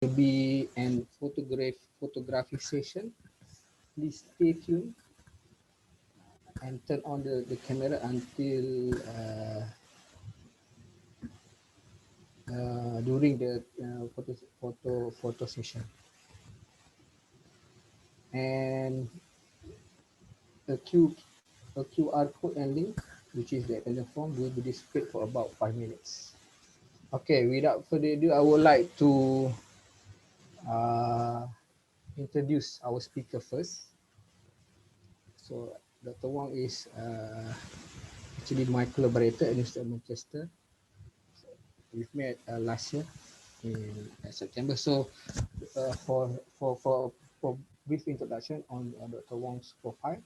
will be an photographic session. Please stay tuned and turn on the camera until during the photo session. And a, Q, a QR code and link, which is the attendance form, will be displayed for about 5 minutes. Okay, without further ado, I would like to introduce our speaker first. So Dr. Wong is actually my collaborator at University of Manchester. So we've met last year in September. So for brief introduction on Dr. Wong's profile.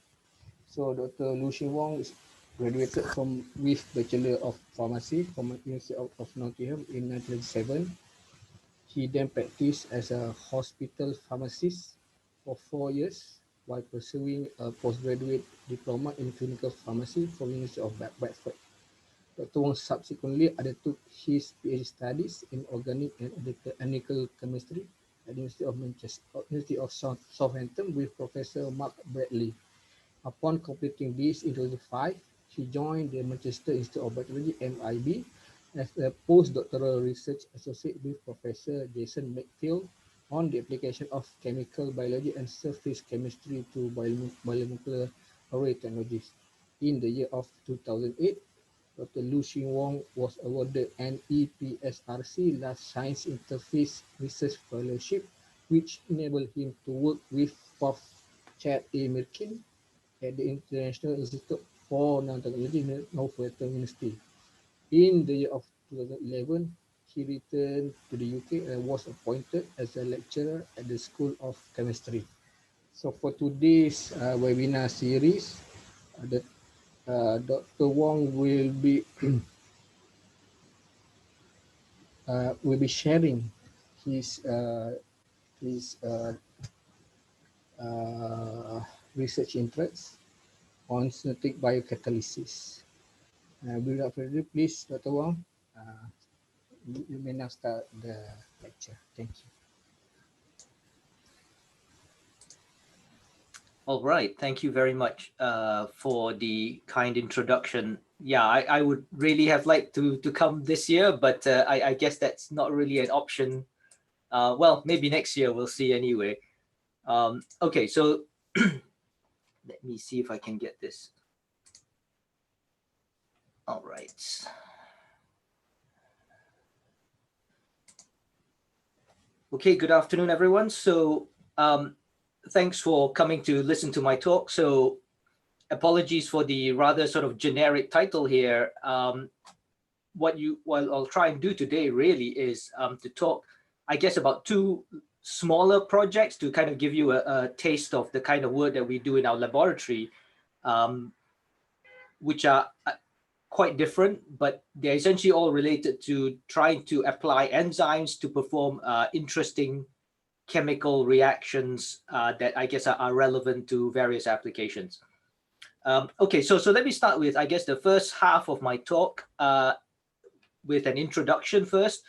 So Dr. Shin Wong is graduated from with Bachelor of Pharmacy from University of Nottingham in 1997. He then practiced as a hospital pharmacist for 4 years while pursuing a postgraduate diploma in clinical pharmacy from University of Bradford. Dr. Wong subsequently undertook his PhD studies in organic and analytical chemistry at the University of Manchester, University of Southampton with Professor Mark Bazli. Upon completing this in 2005, he joined the Manchester Institute of Biotechnology (MIB) as a postdoctoral research associate with Professor Jason McPhail on the application of chemical biology and surface chemistry to biomolecular array technologies. In the year of 2008, Dr. Shin Wong was awarded an EPSRC Life Science Interface Research Fellowship, which enabled him to work with Prof. Chad A. Mirkin at the International Institute for Nanotechnology, Northampton University. In the year of 2011, he returned to the UK and was appointed as a lecturer at the School of Chemistry. So for today's webinar series, Dr. Wong will be sharing his research interests on synthetic biocatalysis. Without further ado, please, Dr. Wong, you may now start the lecture. Thank you. All right, thank you very much for the kind introduction. Yeah, I would really have liked to come this year, but I guess that's not really an option. Well, maybe next year, we'll see anyway. Okay, so let me see if I can get this. All right. Okay, good afternoon, everyone. So thanks for coming to listen to my talk. So apologies for the rather sort of generic title here. What I'll try and do today really is to talk, I guess, about two smaller projects to kind of give you a taste of the kind of work that we do in our laboratory, which are quite different, but they're essentially all related to trying to apply enzymes to perform interesting chemical reactions that I guess are relevant to various applications. Okay, so let me start with, I guess, the first half of my talk with an introduction first.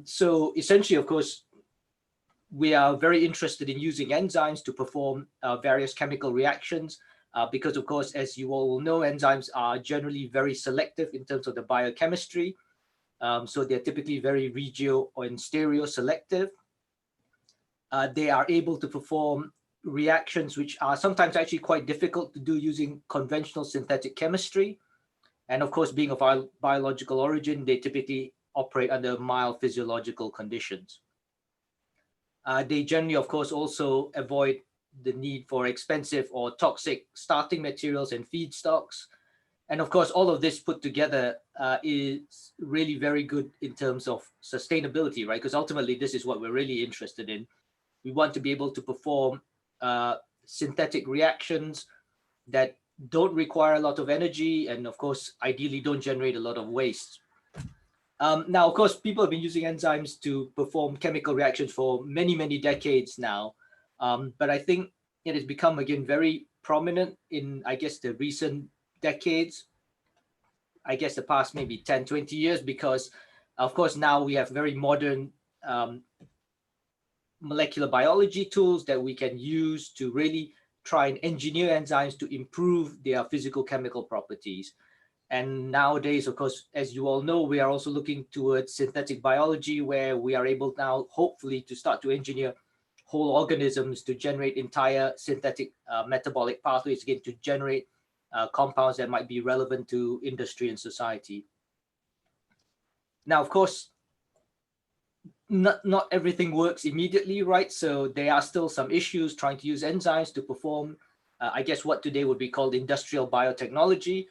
So essentially, of course, we are very interested in using enzymes to perform various chemical reactions because, of course, as you all will know, enzymes are generally very selective in terms of the biochemistry. So they're typically very regio or stereo selective. They are able to perform reactions which are sometimes actually quite difficult to do using conventional synthetic chemistry. And of course, being of biological origin, they typically operate under mild physiological conditions. They generally, of course, also avoid the need for expensive or toxic starting materials and feedstocks. And of course, all of this put together is really very good in terms of sustainability, right? Because ultimately, this is what we're really interested in. We want to be able to perform synthetic reactions that don't require a lot of energy and, of course, ideally don't generate a lot of waste. Now, of course, people have been using enzymes to perform chemical reactions for many, many decades now. But I think it has become, again, very prominent in, I guess, the recent decades, I guess the past maybe 10, 20 years, because, of course, now we have very modern molecular biology tools that we can use to really try and engineer enzymes to improve their physical chemical properties. And nowadays, of course, as you all know, we are also looking towards synthetic biology, where we are able now, hopefully, to start to engineer whole organisms to generate entire synthetic metabolic pathways, again, to generate compounds that might be relevant to industry and society. Now, of course, not everything works immediately, right? So there are still some issues trying to use enzymes to perform, I guess, what today would be called industrial biotechnology.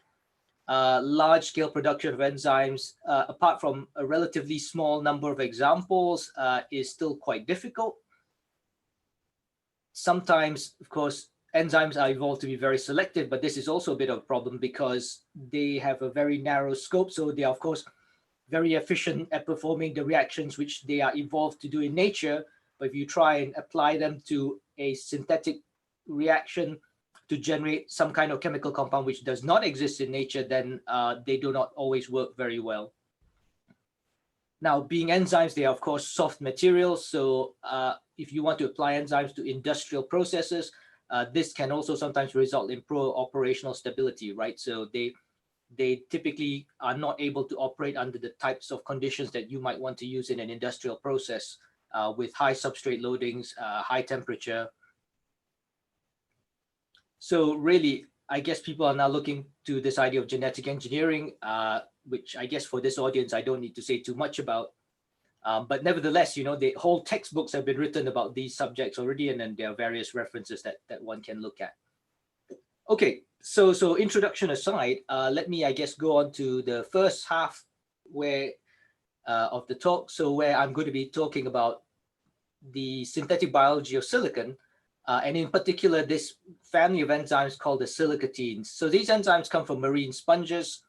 Large-scale production of enzymes, apart from a relatively small number of examples, is still quite difficult. Sometimes, of course, enzymes are evolved to be very selective, but this is also a bit of a problem because they have a very narrow scope. So they are, of course, very efficient at performing the reactions which they are evolved to do in nature. But if you try and apply them to a synthetic reaction to generate some kind of chemical compound which does not exist in nature, then they do not always work very well. Now, being enzymes, they are, of course, soft materials. So if you want to apply enzymes to industrial processes, this can also sometimes result in poor operational stability, right? So they typically are not able to operate under the types of conditions that you might want to use in an industrial process with high substrate loadings, high temperature. So really, I guess people are now looking to this idea of genetic engineering, which I guess for this audience, I don't need to say too much about. But nevertheless, you know, the whole textbooks have been written about these subjects already, and then there are various references that one can look at. Okay, so introduction aside, let me, I guess, go on to the first half where of the talk. So where I'm going to be talking about the synthetic biology of silicon, and in particular, this family of enzymes called the silicateins. So these enzymes come from marine sponges,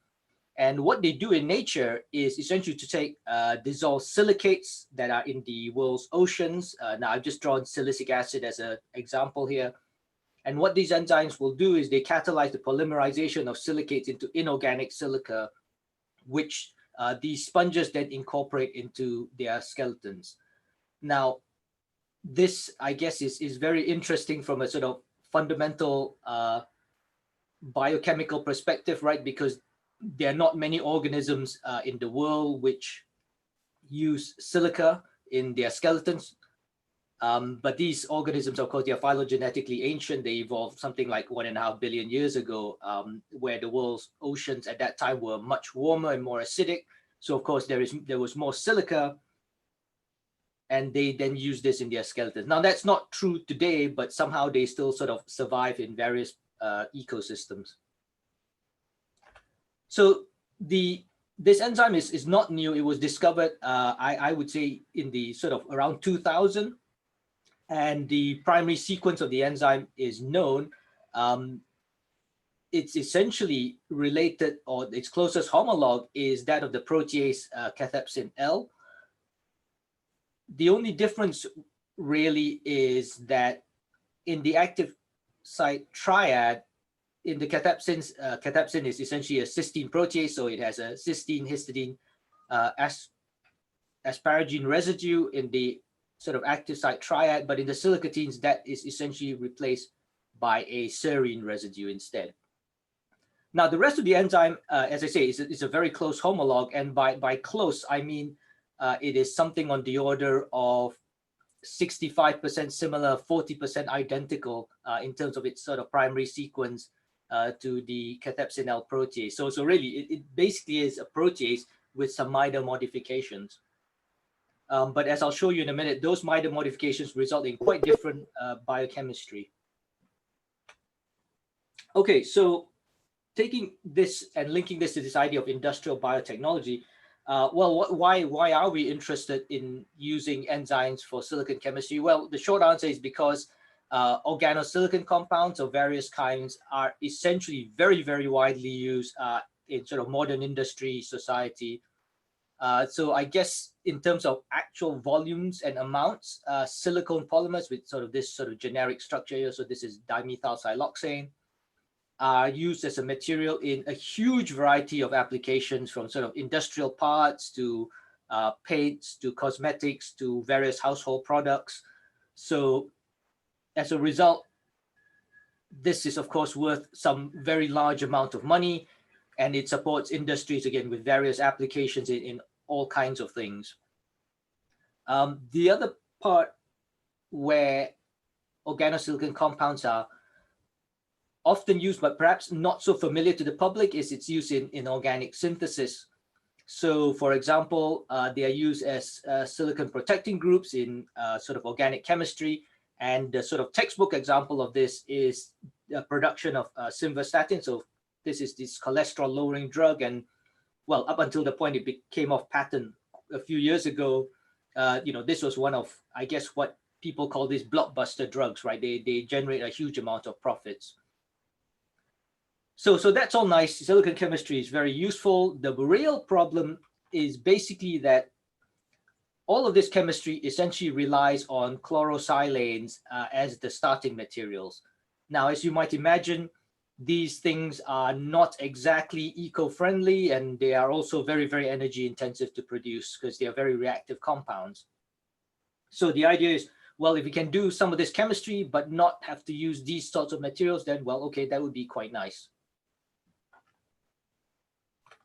and what they do in nature is essentially to take dissolved silicates that are in the world's oceans. Now I've just drawn silicic acid as an example here. And what these enzymes will do is they catalyze the polymerization of silicates into inorganic silica, which these sponges then incorporate into their skeletons. Now, this, I guess, is very interesting from a sort of fundamental biochemical perspective, right? Because there are not many organisms in the world which use silica in their skeletons. But these organisms, of course, they are phylogenetically ancient. They evolved something like 1.5 billion years ago, where the world's oceans at that time were much warmer and more acidic. So, of course, there was more silica, and they then use this in their skeletons. Now, that's not true today, but somehow they still sort of survive in various ecosystems. So this enzyme is not new. It was discovered, I would say, in the sort of around 2000. And the primary sequence of the enzyme is known. It's essentially related, or its closest homologue is that of the protease cathepsin L. The only difference really is that in the active site triad, in the cathepsins, cathepsin is essentially a cysteine protease, so it has a cysteine, histidine, asparagine residue in the sort of active site triad, but in the silicateins, that is essentially replaced by a serine residue instead. Now, the rest of the enzyme, as I say, is a very close homologue, and by close, I mean it is something on the order of 65% similar, 40% identical in terms of its sort of primary sequence to the cathepsin L protease. So really, it basically is a protease with some minor modifications. But as I'll show you in a minute, those minor modifications result in quite different biochemistry. Okay, so taking this and linking this to this idea of industrial biotechnology, well, why are we interested in using enzymes for silicon chemistry? Well, the short answer is because organosilicon compounds of various kinds are essentially very, very widely used in sort of modern industry, society. So I guess in terms of actual volumes and amounts, silicone polymers with sort of this sort of generic structure here, so this is dimethyl siloxane, are used as a material in a huge variety of applications, from sort of industrial parts to paints to cosmetics to various household products. So as a result, this is of course worth some very large amount of money, and it supports industries again with various applications in all kinds of things. The other part where organosilicon compounds are often used, but perhaps not so familiar to the public, is its use in organic synthesis. So for example, they are used as silicon protecting groups in sort of organic chemistry. And the sort of textbook example of this is the production of simvastatin. So this is this cholesterol lowering drug. And well, up until the point it came off patent a few years ago, this was one of, I guess, what people call these blockbuster drugs, right? They generate a huge amount of profits. So that's all nice. Silicon chemistry is very useful. The real problem is basically that all of this chemistry essentially relies on chlorosilanes as the starting materials. Now, as you might imagine, these things are not exactly eco-friendly, and they are also very, very energy intensive to produce because they are very reactive compounds. So the idea is, well, if we can do some of this chemistry but not have to use these sorts of materials, then, well, okay, that would be quite nice.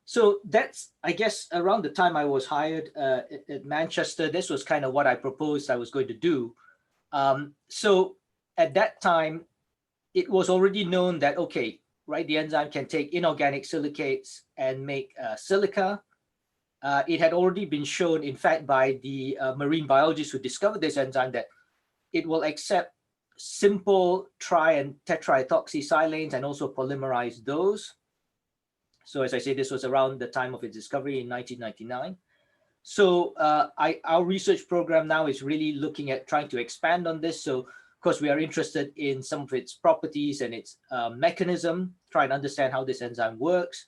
So that's, I guess, around the time I was hired at Manchester. This was kind of what I proposed I was going to do. So at that time, it was already known that, okay, right, the enzyme can take inorganic silicates and make silica. It had already been shown, in fact, by the marine biologists who discovered this enzyme that it will accept simple tri- and tetraethoxysilanes and also polymerize those. So as I say, this was around the time of its discovery in 1999. So our research program now is really looking at trying to expand on this. So of course, we are interested in some of its properties and its mechanism, try and understand how this enzyme works.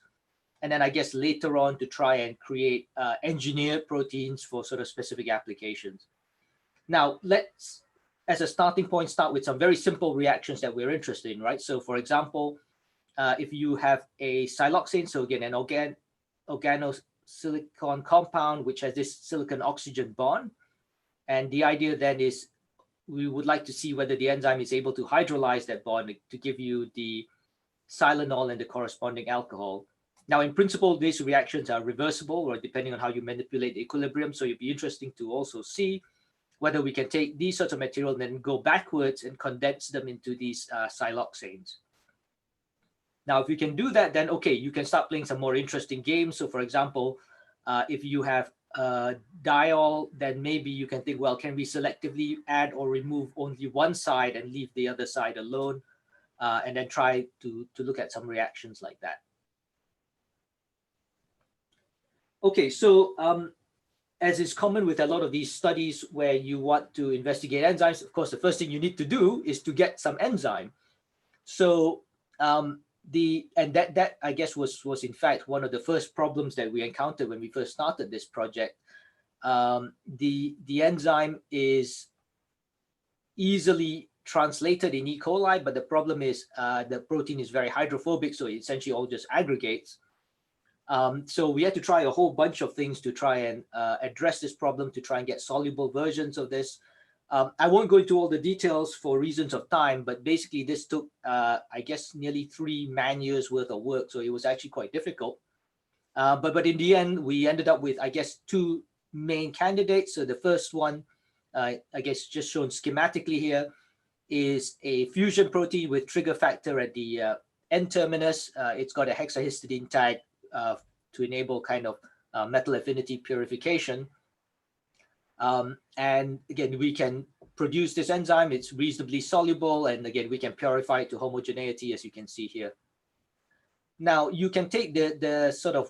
And then I guess later on to try and create engineered proteins for sort of specific applications. Now, let's, as a starting point, start with some very simple reactions that we're interested in, right? So for example, if you have a siloxane, so again, an organosilicon compound, which has this silicon-oxygen bond. And the idea then is we would like to see whether the enzyme is able to hydrolyze that bond to give you the silanol and the corresponding alcohol. Now, in principle, these reactions are reversible, or depending on how you manipulate the equilibrium. So it'd be interesting to also see whether we can take these sorts of material and then go backwards and condense them into these siloxanes. Now, if you can do that, then okay, you can start playing some more interesting games. So for example, if you have a diol, then maybe you can think, well, can we selectively add or remove only one side and leave the other side alone? And then try to look at some reactions like that. Okay, so as is common with a lot of these studies where you want to investigate enzymes, of course, the first thing you need to do is to get some enzyme. So that I guess was in fact one of the first problems that we encountered when we first started this project. The enzyme is easily translated in E. coli, but the problem is the protein is very hydrophobic, so it essentially all just aggregates. So we had to try a whole bunch of things to try and address this problem, to try and get soluble versions of this. I won't go into all the details for reasons of time, but basically this took, I guess, nearly 3 man-years worth of work. So it was actually quite difficult. But in the end, we ended up with, I guess, 2 main candidates. So the first one, I guess just shown schematically here, is a fusion protein with trigger factor at the N-terminus. It's got a hexahistidine tag to enable kind of metal affinity purification. And again, we can produce this enzyme. It's reasonably soluble. And again, we can purify it to homogeneity, as you can see here. Now, you can take the sort of,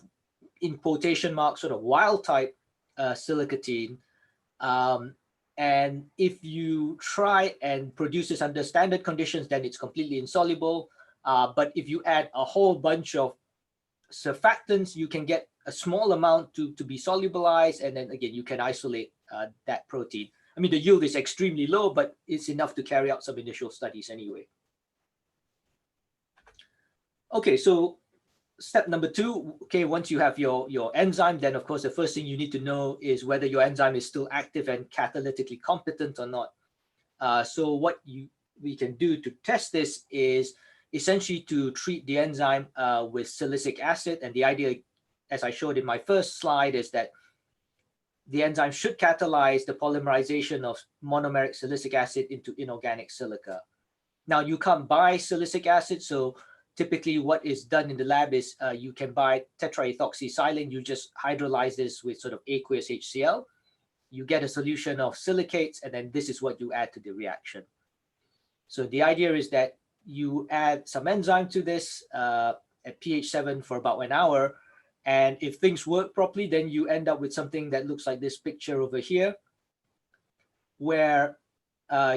in quotation marks, sort of wild type silicatein. And if you try and produce this under standard conditions, then it's completely insoluble. But if you add a whole bunch of surfactants, you can get a small amount to be solubilized. And then again, you can isolate that protein. I mean, the yield is extremely low, but it's enough to carry out some initial studies anyway. Okay, so step number 2, okay, once you have your enzyme, then of course, the first thing you need to know is whether your enzyme is still active and catalytically competent or not. So what we can do to test this is essentially to treat the enzyme with silicic acid. And the idea, as I showed in my first slide, is that the enzyme should catalyze the polymerization of monomeric silicic acid into inorganic silica. Now, you can't buy silicic acid, so typically what is done in the lab is you can buy tetraethoxysilane. You just hydrolyze this with sort of aqueous HCl. You get a solution of silicates, and then this is what you add to the reaction. So the idea is that you add some enzyme to this at pH 7 for about an hour. And if things work properly, then you end up with something that looks like this picture over here, where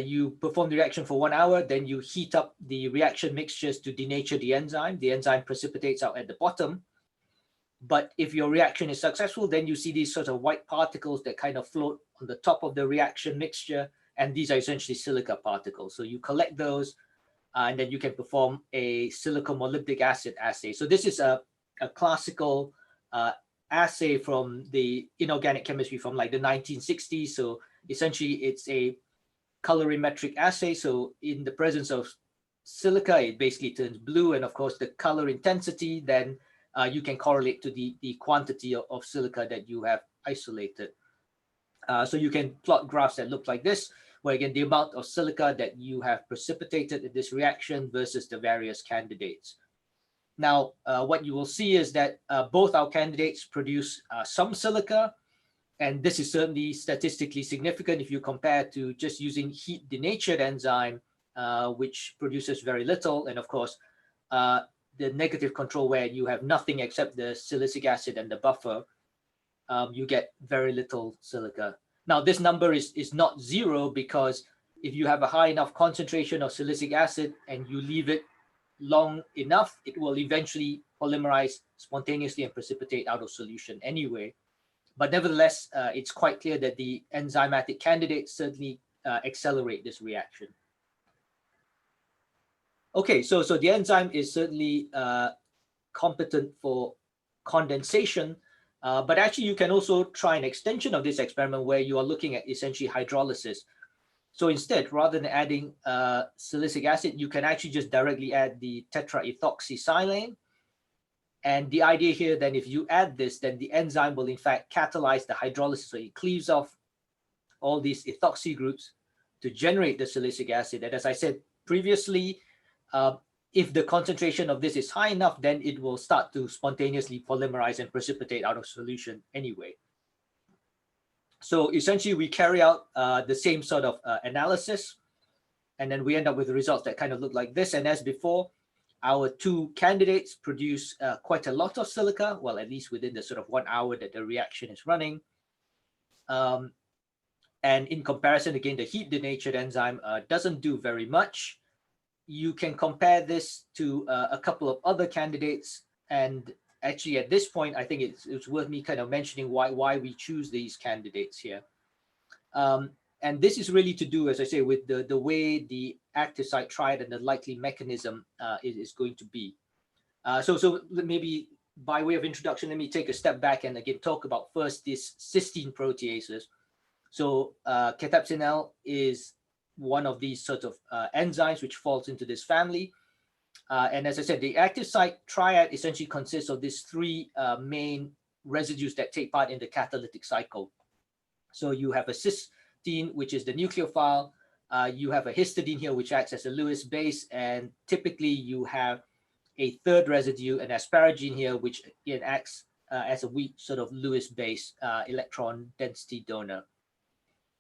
you perform the reaction for 1 hour, then you heat up the reaction mixtures to denature the enzyme. The enzyme precipitates out at the bottom. But if your reaction is successful, then you see these sort of white particles that kind of float on the top of the reaction mixture. And these are essentially silica particles. So you collect those, and then you can perform a silicomolybdic acid assay. So this is a classical assay from the inorganic chemistry from like the 1960s. So essentially it's a colorimetric assay. So in the presence of silica, it basically turns blue. And of course, the color intensity, then you can correlate to the quantity of silica that you have isolated. So you can plot graphs that look like this, where again, the amount of silica that you have precipitated in this reaction versus the various candidates. Now, what you will see is that both our candidates produce some silica, and this is certainly statistically significant if you compare to just using heat denatured enzyme, which produces very little. And of course, the negative control where you have nothing except the silicic acid and the buffer, you get very little silica. Now, this number is not zero, because if you have a high enough concentration of silicic acid and you leave it long enough, it will eventually polymerize spontaneously and precipitate out of solution anyway. But nevertheless, it's quite clear that the enzymatic candidates certainly accelerate this reaction. Okay, so the enzyme is certainly competent for condensation, but actually you can also try an extension of this experiment where you are looking at essentially hydrolysis. So instead, rather than adding silicic acid, you can actually just directly add the tetraethoxysilane. And the idea here, then, if you add this, then the enzyme will in fact catalyze the hydrolysis. So it cleaves off all these ethoxy groups to generate the silicic acid. And as I said previously, if the concentration of this is high enough, then it will start to spontaneously polymerize and precipitate out of solution anyway. So essentially, we carry out the same sort of analysis, and then we end up with results that kind of look like this. And as before, our two candidates produce quite a lot of silica, well, at least within the sort of 1 hour that the reaction is running. And in comparison, again, the heat denatured enzyme doesn't do very much. You can compare this to a couple of other candidates. And actually, at this point, I think it's worth me kind of mentioning why we choose these candidates here. And this is really to do, as I say, with the way the active site triad and the likely mechanism is going to be. So maybe by way of introduction, let me take a step back and again talk about first these cysteine proteases. So catepsinel is one of these sort of enzymes which falls into this family. And as I said, the active site triad essentially consists of these three main residues that take part in the catalytic cycle. So you have a cysteine, which is the nucleophile. You have a histidine here, which acts as a Lewis base. And typically you have a third residue, an asparagine here, which again acts as a weak sort of Lewis base electron density donor.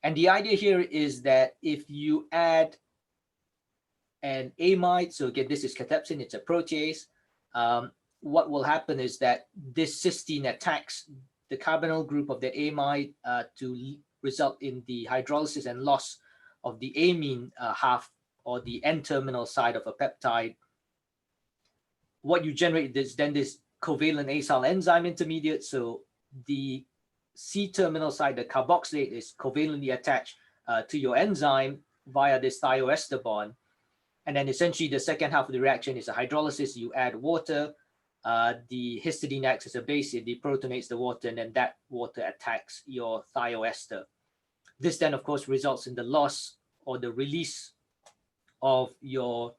And the idea here is that if you add an amide, so again, this is catepsin, it's a protease, what will happen is that this cysteine attacks the carbonyl group of the amide to result in the hydrolysis and loss of the amine half or the N-terminal side of a peptide. What you generate is then this covalent acyl enzyme intermediate. So the C-terminal side, the carboxylate, is covalently attached to your enzyme via this thioester bond. And then essentially the second half of the reaction is a hydrolysis. You add water, the histidine acts as a base, it deprotonates the water, and then that water attacks your thioester. This then, of course, results in the loss or the release of your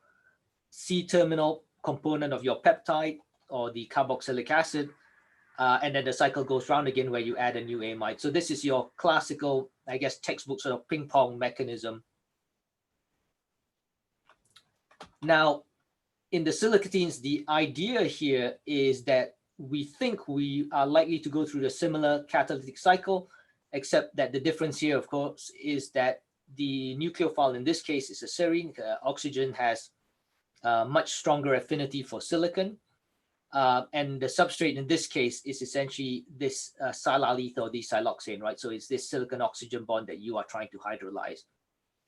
C-terminal component of your peptide or the carboxylic acid, and then the cycle goes round again where you add a new amide. So this is your classical, I guess, textbook sort of ping pong mechanism. Now, in the silicateins, the idea here is that we think we are likely to go through a similar catalytic cycle, except that the difference here, of course, is that the nucleophile in this case is a serine. Oxygen has much stronger affinity for silicon. And the substrate in this case is essentially this silylether or the siloxane, right? So it's this silicon-oxygen bond that you are trying to hydrolyze.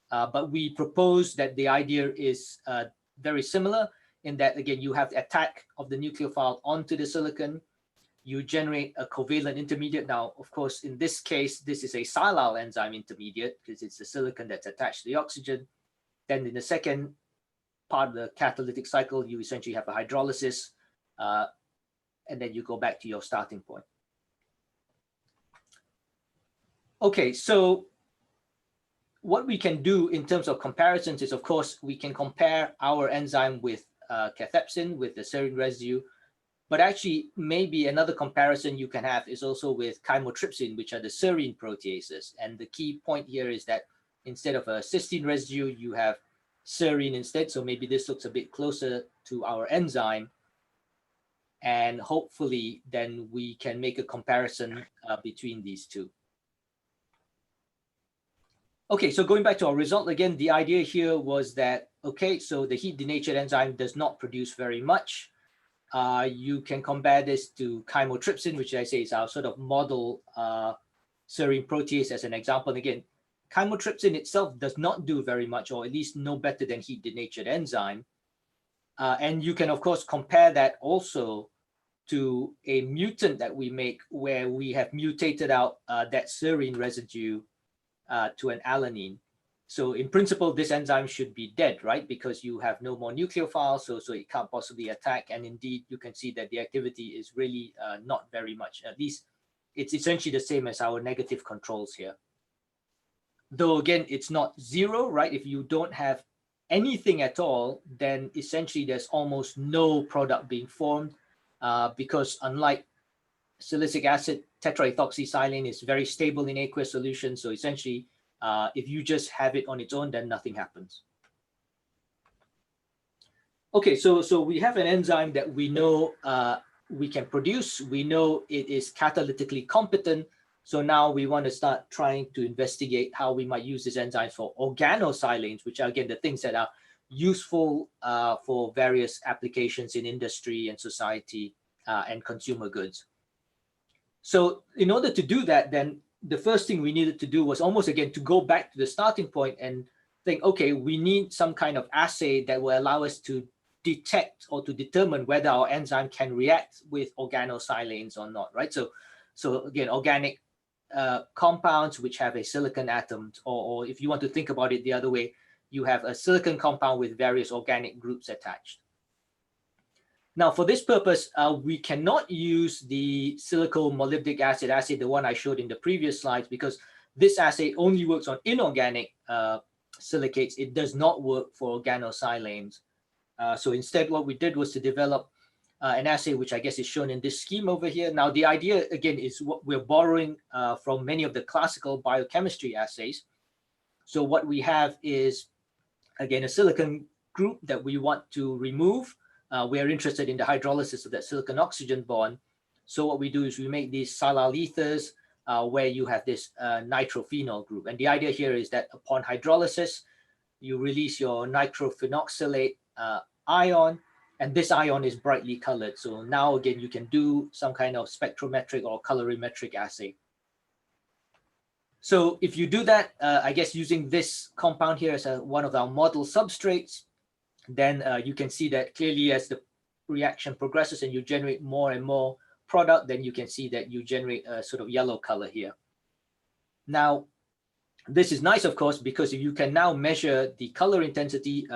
But we propose that the idea is very similar in that, again, you have the attack of the nucleophile onto the silicon. You generate a covalent intermediate. Now, of course, in this case, this is a silyl enzyme intermediate because it's the silicon that's attached to the oxygen. Then in the second part of the catalytic cycle, you essentially have a hydrolysis, and then you go back to your starting point. Okay, so what we can do in terms of comparisons is, of course, we can compare our enzyme with cathepsin, with the serine residue. But actually, maybe another comparison you can have is also with chymotrypsin, which are the serine proteases. And the key point here is that instead of a cysteine residue, you have serine instead. So maybe this looks a bit closer to our enzyme. And hopefully, then we can make a comparison between these two. Okay, so going back to our result again, the idea here was that, okay, so the heat denatured enzyme does not produce very much. You can compare this to chymotrypsin, which I say is our sort of model serine protease as an example. And again, chymotrypsin itself does not do very much, or at least no better than heat denatured enzyme. And you can, of course, compare that also to a mutant that we make where we have mutated out that serine residue to an alanine. So in principle, this enzyme should be dead, right? Because you have no more nucleophiles, so it can't possibly attack. And indeed, you can see that the activity is really not very much. At least it's essentially the same as our negative controls here. Though again, it's not zero, right? If you don't have anything at all, then essentially there's almost no product being formed because unlike silicic acid, tetraethoxysilane is very stable in aqueous solution. So essentially, if you just have it on its own, then nothing happens. Okay, so we have an enzyme that we know we can produce. We know it is catalytically competent. So now we want to start trying to investigate how we might use this enzyme for organosilanes, which are, again, the things that are useful for various applications in industry and society and consumer goods. So in order to do that, then the first thing we needed to do was almost, again, to go back to the starting point and think, okay, we need some kind of assay that will allow us to detect or to determine whether our enzyme can react with organosilanes or not, right? So again, organic compounds which have a silicon atom, or if you want to think about it the other way, you have a silicon compound with various organic groups attached. Now, for this purpose, we cannot use the silico-molybdic acid assay, the one I showed in the previous slides, because this assay only works on inorganic silicates. It does not work for organosilanes. So instead, what we did was to develop an assay, which I guess is shown in this scheme over here. Now, the idea, again, is what we're borrowing from many of the classical biochemistry assays. So what we have is, again, a silicon group that we want to remove. We are interested in the hydrolysis of that silicon-oxygen bond. So what we do is we make these silylethers where you have this nitrophenol group. And the idea here is that upon hydrolysis, you release your nitrophenoxylate ion, and this ion is brightly colored. So now, again, you can do some kind of spectrometric or colorimetric assay. So if you do that, I guess using this compound here as one of our model substrates, then you can see that clearly as the reaction progresses and you generate more and more product, then you can see that you generate a sort of yellow color here. Now, this is nice, of course, because if you can now measure the color intensity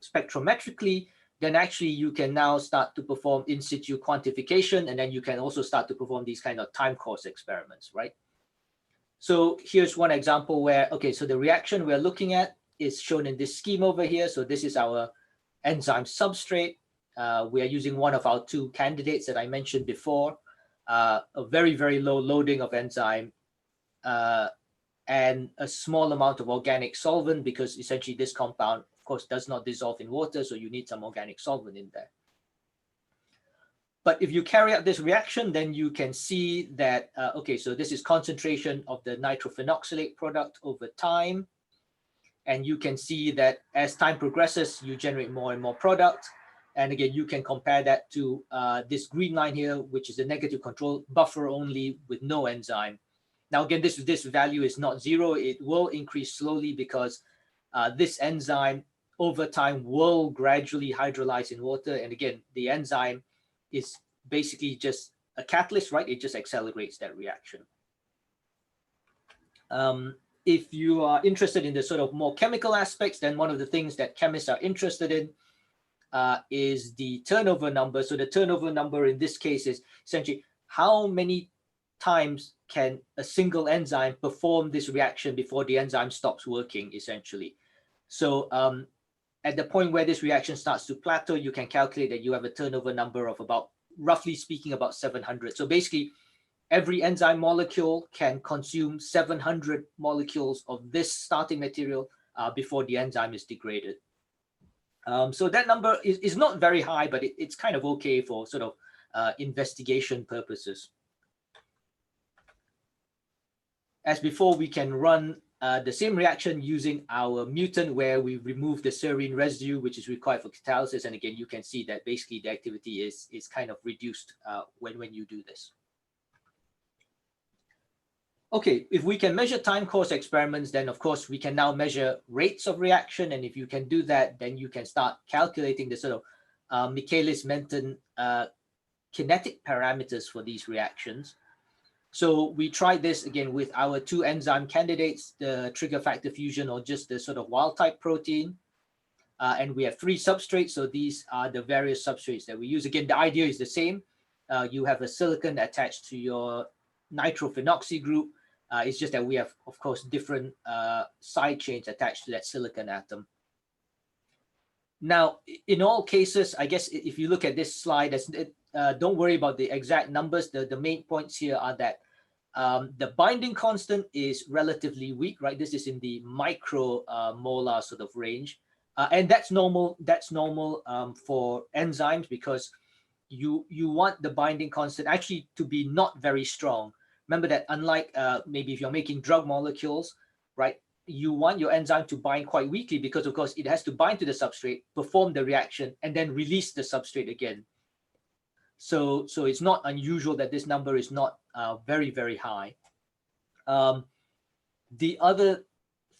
spectrometrically, then actually you can now start to perform in situ quantification, and then you can also start to perform these kind of time course experiments, right? So here's one example where, okay, so the reaction we're looking at is shown in this scheme over here. So this is our enzyme substrate. We are using one of our two candidates that I mentioned before, a very, very low loading of enzyme and a small amount of organic solvent, because essentially this compound, of course, does not dissolve in water, so you need some organic solvent in there. But if you carry out this reaction, then you can see that, okay, so this is concentration of the nitrophenoxylate product over time. And you can see that as time progresses, you generate more and more product. And again, you can compare that to this green line here, which is a negative control buffer only with no enzyme. Now, again, this value is not zero. It will increase slowly because this enzyme over time will gradually hydrolyze in water. And again, the enzyme is basically just a catalyst, right? It just accelerates that reaction. If you are interested in the sort of more chemical aspects, then one of the things that chemists are interested in is the turnover number. So the turnover number in this case is essentially how many times can a single enzyme perform this reaction before the enzyme stops working, essentially. So at the point where this reaction starts to plateau, you can calculate that you have a turnover number of about, roughly speaking, about 700. So basically, every enzyme molecule can consume 700 molecules of this starting material before the enzyme is degraded. So that number is not very high, but it's kind of okay for sort of investigation purposes. As before, we can run the same reaction using our mutant, where we remove the serine residue, which is required for catalysis. And again, you can see that basically the activity is kind of reduced when you do this. Okay, if we can measure time course experiments, then of course we can now measure rates of reaction. And if you can do that, then you can start calculating the sort of Michaelis-Menten kinetic parameters for these reactions. So we tried this again with our two enzyme candidates, the trigger factor fusion or just the sort of wild type protein. And we have 3 substrates. So these are the various substrates that we use. Again, the idea is the same. You have a silicon attached to your nitrophenoxy group. It's just that we have, of course, different side chains attached to that silicon atom. Now, in all cases, I guess if you look at this slide, don't worry about the exact numbers. The main points here are that the binding constant is relatively weak, right? This is in the micromolar sort of range. And that's normal. That's normal for enzymes, because you want the binding constant actually to be not very strong. Remember that unlike maybe if you're making drug molecules, right, you want your enzyme to bind quite weakly, because of course it has to bind to the substrate, perform the reaction, and then release the substrate again. So it's not unusual that this number is not very, very high. The other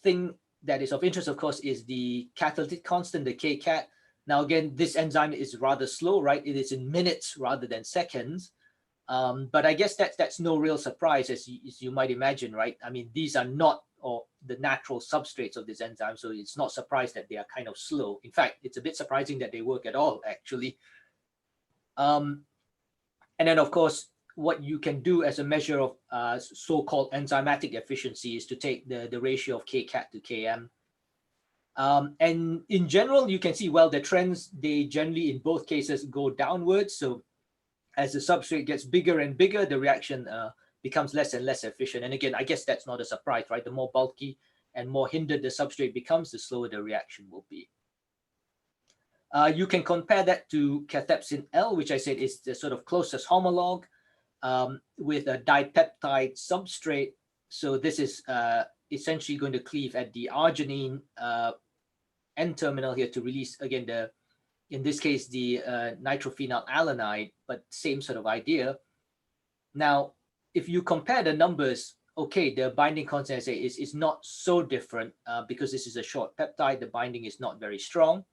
thing that is of interest, of course, is the catalytic constant, the Kcat. Now, again, this enzyme is rather slow, right? It is in minutes rather than seconds. But I guess that's no real surprise, as you might imagine, right? I mean, these are not the natural substrates of this enzyme, so it's not surprised that they are kind of slow. In fact, it's a bit surprising that they work at all, actually. And then, of course, what you can do as a measure of so-called enzymatic efficiency is to take the ratio of Kcat to Km. And in general, you can see, well, the trends, they generally, in both cases, go downwards. So as the substrate gets bigger and bigger, the reaction becomes less and less efficient. And again, I guess that's not a surprise, right? The more bulky and more hindered the substrate becomes, the slower the reaction will be. You can compare that to cathepsin L, which I said is the sort of closest homologue with a dipeptide substrate. So this is essentially going to cleave at the arginine N terminal here to release, again, in this case, the nitrophenyl alanine, but same sort of idea. Now, if you compare the numbers, okay, the binding constant, I say, is not so different because this is a short peptide. The binding is not very strong.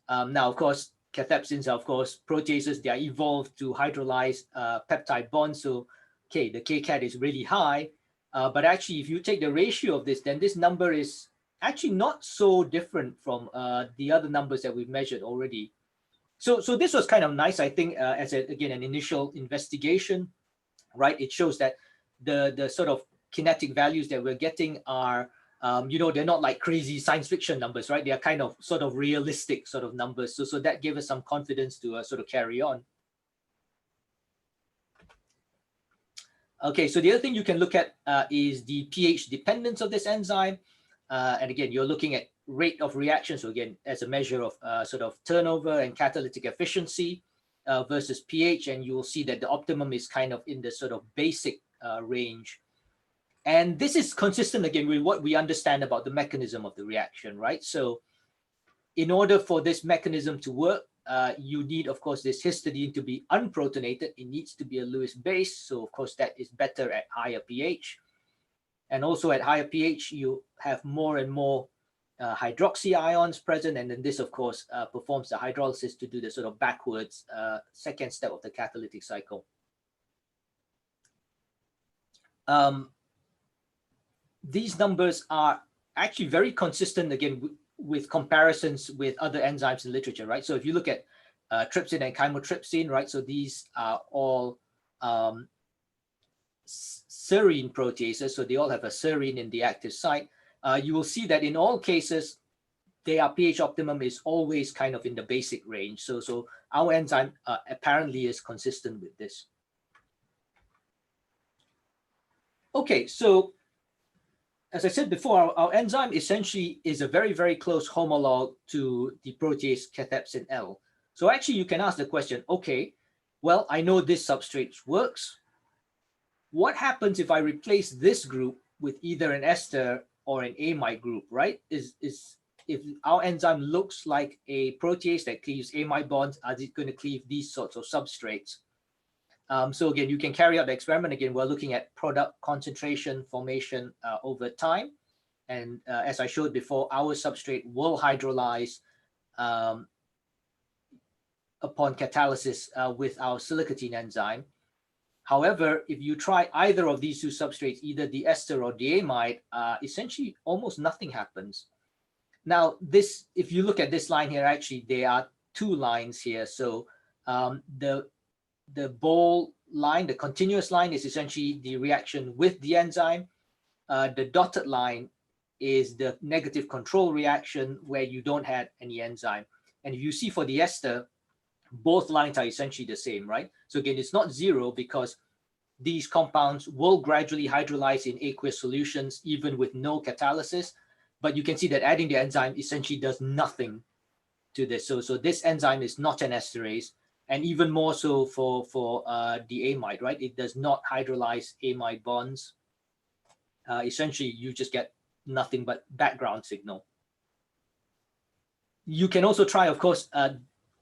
Now, of course, cathepsins are, of course, proteases. They are evolved to hydrolyze peptide bonds. So, okay, the Kcat is really high. But actually, if you take the ratio of this, then this number is actually not so different from the other numbers that we've measured already. So this was kind of nice, I think, as again, an initial investigation, right? It shows that the sort of kinetic values that we're getting are You know, they're not like crazy science fiction numbers, right? They are kind of sort of realistic sort of numbers. So that gave us some confidence to sort of carry on. Okay, so the other thing you can look at is the pH dependence of this enzyme. And again, you're looking at rate of reaction. So again, as a measure of sort of turnover and catalytic efficiency versus pH. And you will see that the optimum is kind of in the sort of basic range. And this is consistent again with what we understand about the mechanism of the reaction, right? So in order for this mechanism to work, you need, of course, this histidine to be unprotonated. It needs to be a Lewis base. So, of course, that is better at higher pH. And also at higher pH, you have more and more hydroxy ions present. And then this, of course, performs the hydrolysis to do the sort of backwards second step of the catalytic cycle. These numbers are actually very consistent, again, with comparisons with other enzymes in literature, right? So if you look at trypsin and chymotrypsin, right? So these are all serine proteases. So they all have a serine in the active site. You will see that in all cases, their pH optimum is always kind of in the basic range. So our enzyme apparently is consistent with this. Okay, so as I said before, our enzyme essentially is a very, very close homologue to the protease cathepsin L. So actually you can ask the question, okay, well, I know this substrate works. What happens if I replace this group with either an ester or an amide group, right? If our enzyme looks like a protease that cleaves amide bonds, is it going to cleave these sorts of substrates? So again, you can carry out the experiment. Again, we're looking at product concentration formation over time. And as I showed before, our substrate will hydrolyze upon catalysis with our silicatein enzyme. However, if you try either of these two substrates, either the ester or the amide, essentially almost nothing happens. Now, this, if you look at this line here, actually, there are two lines here. So the bold line, the continuous line, is essentially the reaction with the enzyme. The dotted line is the negative control reaction where you don't have any enzyme. And if you see for the ester, both lines are essentially the same, right? So again, it's not zero because these compounds will gradually hydrolyze in aqueous solutions even with no catalysis. But you can see that adding the enzyme essentially does nothing to this. So this enzyme is not an esterase. And even more so for the amide, right? It does not hydrolyze amide bonds. Essentially, you just get nothing but background signal. You can also try, of course,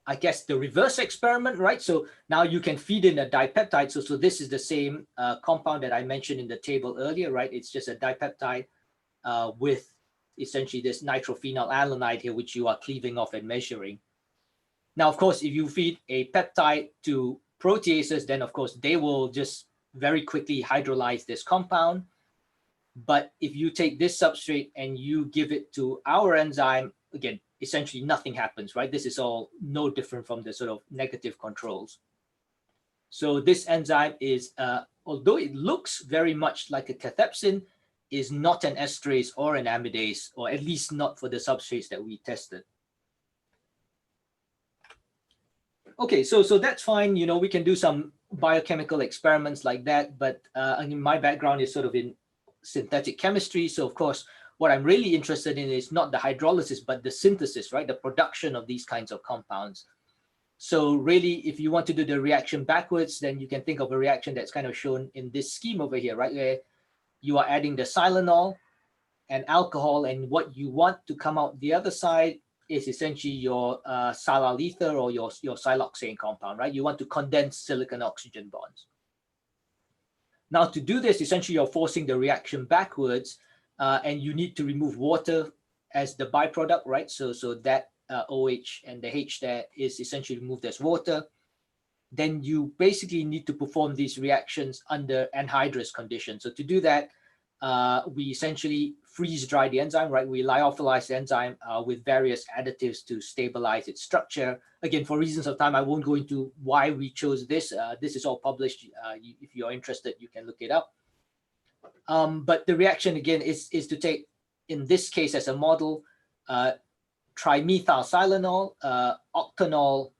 I guess the reverse experiment, right? So now you can feed in a dipeptide. So this is the same compound that I mentioned in the table earlier, right? It's just a dipeptide with essentially this nitrophenol here, which you are cleaving off and measuring. Now, of course, if you feed a peptide to proteases, then of course they will just very quickly hydrolyze this compound. But if you take this substrate and you give it to our enzyme, again, essentially nothing happens, right? This is all no different from the sort of negative controls. So this enzyme is, although it looks very much like a cathepsin, is not an esterase or an amidase, or at least not for the substrates that we tested. Okay, so that's fine. You know, we can do some biochemical experiments like that, but I mean, my background is sort of in synthetic chemistry. So of course, what I'm really interested in is not the hydrolysis, but the synthesis, right? The production of these kinds of compounds. So really, if you want to do the reaction backwards, then you can think of a reaction that's kind of shown in this scheme over here, right? Where you are adding the silanol and alcohol, and what you want to come out the other side is essentially your silylether or your siloxane compound, right? You want to condense silicon-oxygen bonds. Now, to do this, essentially, you're forcing the reaction backwards, and you need to remove water as the byproduct, right? So that OH and the H there is essentially removed as water. Then you basically need to perform these reactions under anhydrous conditions. So to do that, we essentially freeze dry the enzyme, right? We lyophilize the enzyme with various additives to stabilize its structure. Again, for reasons of time, I won't go into why we chose this. This is all published. If you're interested, you can look it up. But the reaction, again, is to take in this case as a model, trimethylsilanol, octanol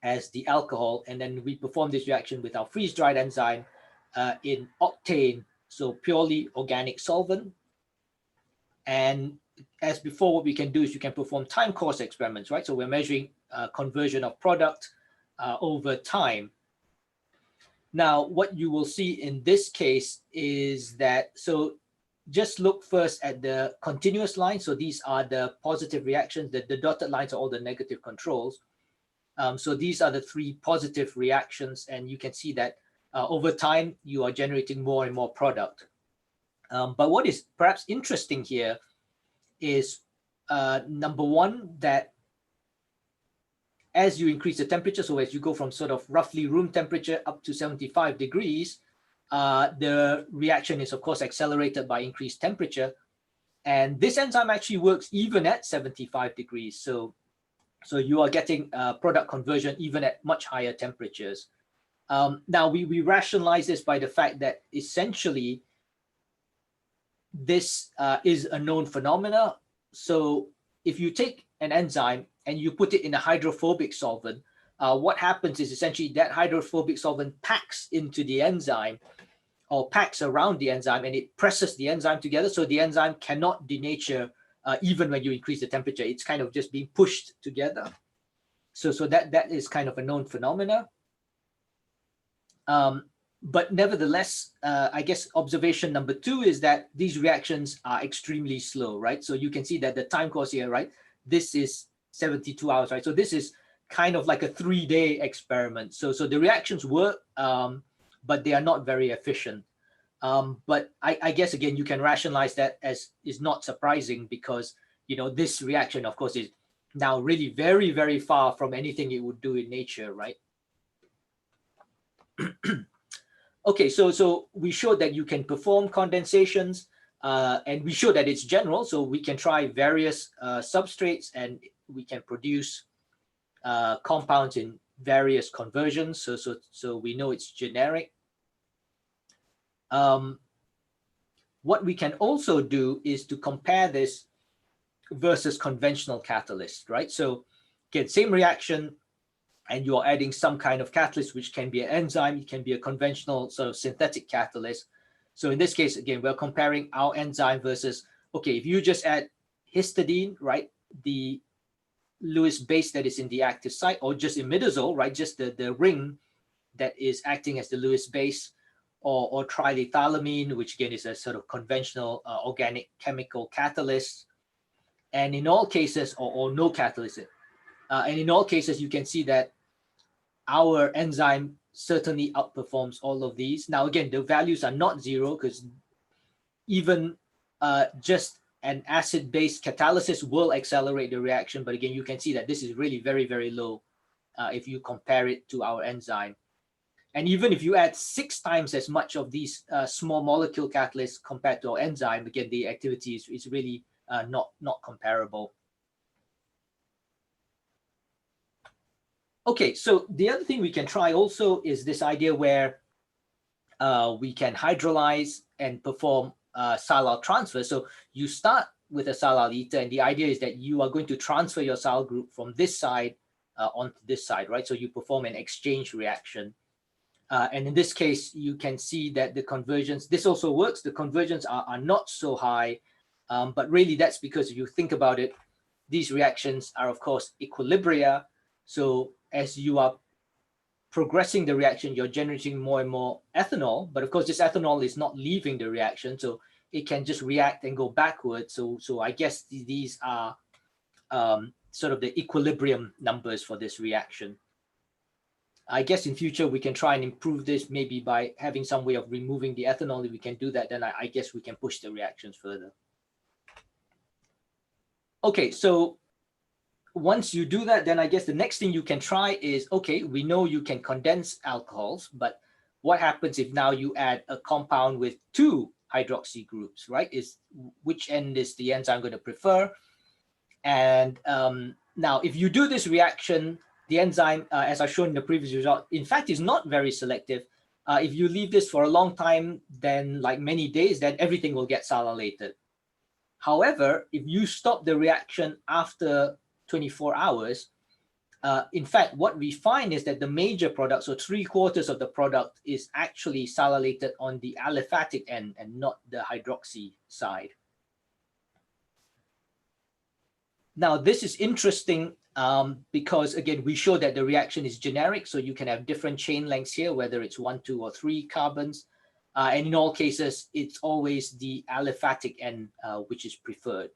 as the alcohol, and then we perform this reaction with our freeze-dried enzyme in octane, so purely organic solvent. And as before, what we can do is you can perform time course experiments, right? So we're measuring conversion of product over time. Now, what you will see in this case is that, so just look first at the continuous line. So these are the positive reactions. The dotted lines are all the negative controls. So these are the 3 positive reactions, and you can see that over time, you are generating more and more product. But what is perhaps interesting here is, number one, that as you increase the temperature, so as you go from sort of roughly room temperature up to 75 degrees, the reaction is, of course, accelerated by increased temperature. And this enzyme actually works even at 75 degrees. So you are getting product conversion even at much higher temperatures. Now, we rationalize this by the fact that essentially this is a known phenomena. So if you take an enzyme and you put it in a hydrophobic solvent, what happens is essentially that hydrophobic solvent packs into the enzyme or packs around the enzyme, and it presses the enzyme together. So the enzyme cannot denature even when you increase the temperature. It's kind of just being pushed together. So that is kind of a known phenomena. But nevertheless, I guess observation number 2 is that these reactions are extremely slow, right? So you can see that the time course here, right? This is 72 hours, right? So this is kind of like a 3-day experiment. So the reactions work, but they are not very efficient. But I guess, again, you can rationalize that as is not surprising because, you know, this reaction, of course, is now really very, very far from anything it would do in nature, right? Okay, so we showed that you can perform condensations, and we showed that it's general. So we can try various substrates, and we can produce compounds in various conversions. So we know it's generic. What we can also do is to compare this versus conventional catalyst, right? So again, same reaction, and you're adding some kind of catalyst, which can be an enzyme, it can be a conventional sort of synthetic catalyst. So in this case, again, we're comparing our enzyme versus, okay, if you just add histidine, right, the Lewis base that is in the active site, or just imidazole, right, just the ring that is acting as the Lewis base, or trilethylamine, which again is a sort of conventional organic chemical catalyst. And in all cases, or no catalyst, and in all cases, you can see that our enzyme certainly outperforms all of these. Now, again, the values are not 0 because even just an acid-based catalysis will accelerate the reaction. But again, you can see that this is really very, very low if you compare it to our enzyme. And even if you add 6 times as much of these small molecule catalysts compared to our enzyme, again, the activity is really not comparable. Okay, so the other thing we can try also is this idea where we can hydrolyze and perform silyl transfer. So you start with a silyl ether, and the idea is that you are going to transfer your silyl group from this side onto this side, right? So you perform an exchange reaction. And in this case, you can see that the conversions, this also works. The conversions are not so high, but really that's because if you think about it, these reactions are, of course, equilibria. So as you are progressing the reaction, you're generating more and more ethanol. But of course, this ethanol is not leaving the reaction, so it can just react and go backwards. So I guess these are sort of the equilibrium numbers for this reaction. I guess in future, we can try and improve this maybe by having some way of removing the ethanol. If we can do that, then I guess we can push the reactions further. Okay, so once you do that, then I guess the next thing you can try is, okay, we know you can condense alcohols, but what happens if now you add a compound with 2 hydroxy groups, right? Which end is the enzyme going to prefer? And now if you do this reaction, the enzyme, as I've shown in the previous result, in fact, is not very selective. If you leave this for a long time, then like many days, then everything will get silylated. However, if you stop the reaction after 24 hours, in fact, what we find is that the major product, so 3/4 of the product, is actually silylated on the aliphatic end and not the hydroxy side. Now, this is interesting because, again, we show that the reaction is generic. So you can have different chain lengths here, whether it's 1, 2, or 3 carbons. And in all cases, it's always the aliphatic end which is preferred.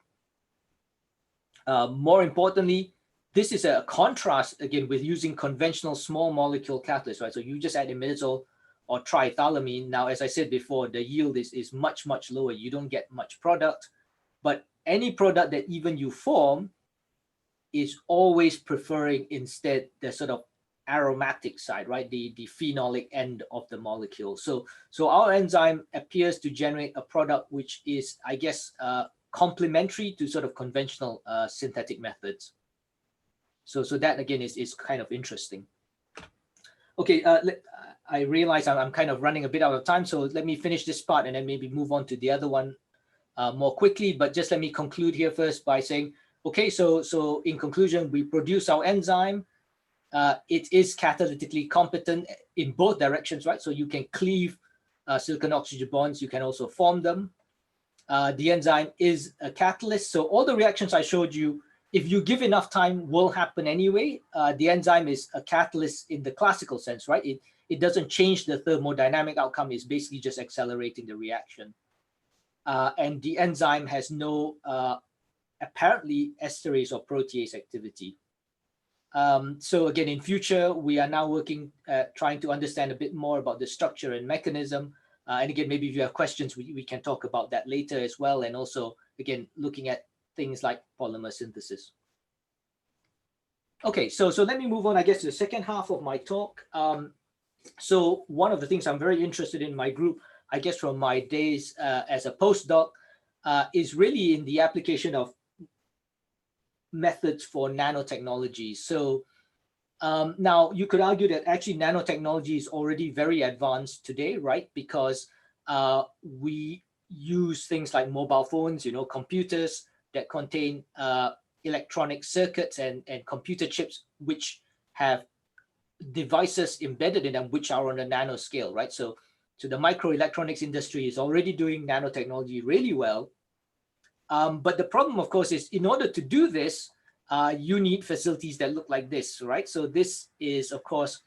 More importantly, this is a contrast, again, with using conventional small molecule catalysts, right? So you just add imidazole or triethylamine. Now, as I said before, the yield is much, much lower. You don't get much product. But any product that even you form is always preferring instead the sort of aromatic side, right? The phenolic end of the molecule. So our enzyme appears to generate a product which is, I guess, complementary to sort of conventional synthetic methods. So that again is kind of interesting. Okay, I realize I'm kind of running a bit out of time, so let me finish this part and then maybe move on to the other one more quickly. But just let me conclude here first by saying, okay, so in conclusion, we produce our enzyme. It is catalytically competent in both directions, right? So you can cleave silicon-oxygen bonds. You can also form them. The enzyme is a catalyst. So all the reactions I showed you, if you give enough time, will happen anyway. The enzyme is a catalyst in the classical sense, right? It doesn't change the thermodynamic outcome. It's basically just accelerating the reaction. And the enzyme has no apparently esterase or protease activity. So again, in future, we are now working trying to understand a bit more about the structure and mechanism. And again, maybe if you have questions, we can talk about that later as well. And also, again, looking at things like polymer synthesis. Okay, so let me move on, I guess, to the second half of my talk. So one of the things I'm very interested in my group, I guess from my days as a postdoc, is really in the application of methods for nanotechnology. So now you could argue that actually nanotechnology is already very advanced today, right? Because we use things like mobile phones, computers that contain electronic circuits and computer chips, which have devices embedded in them, which are on a nanoscale, right? So the microelectronics industry is already doing nanotechnology really well. But the problem, of course, is in order to do this, you need facilities that look like this, right? So this is, of course,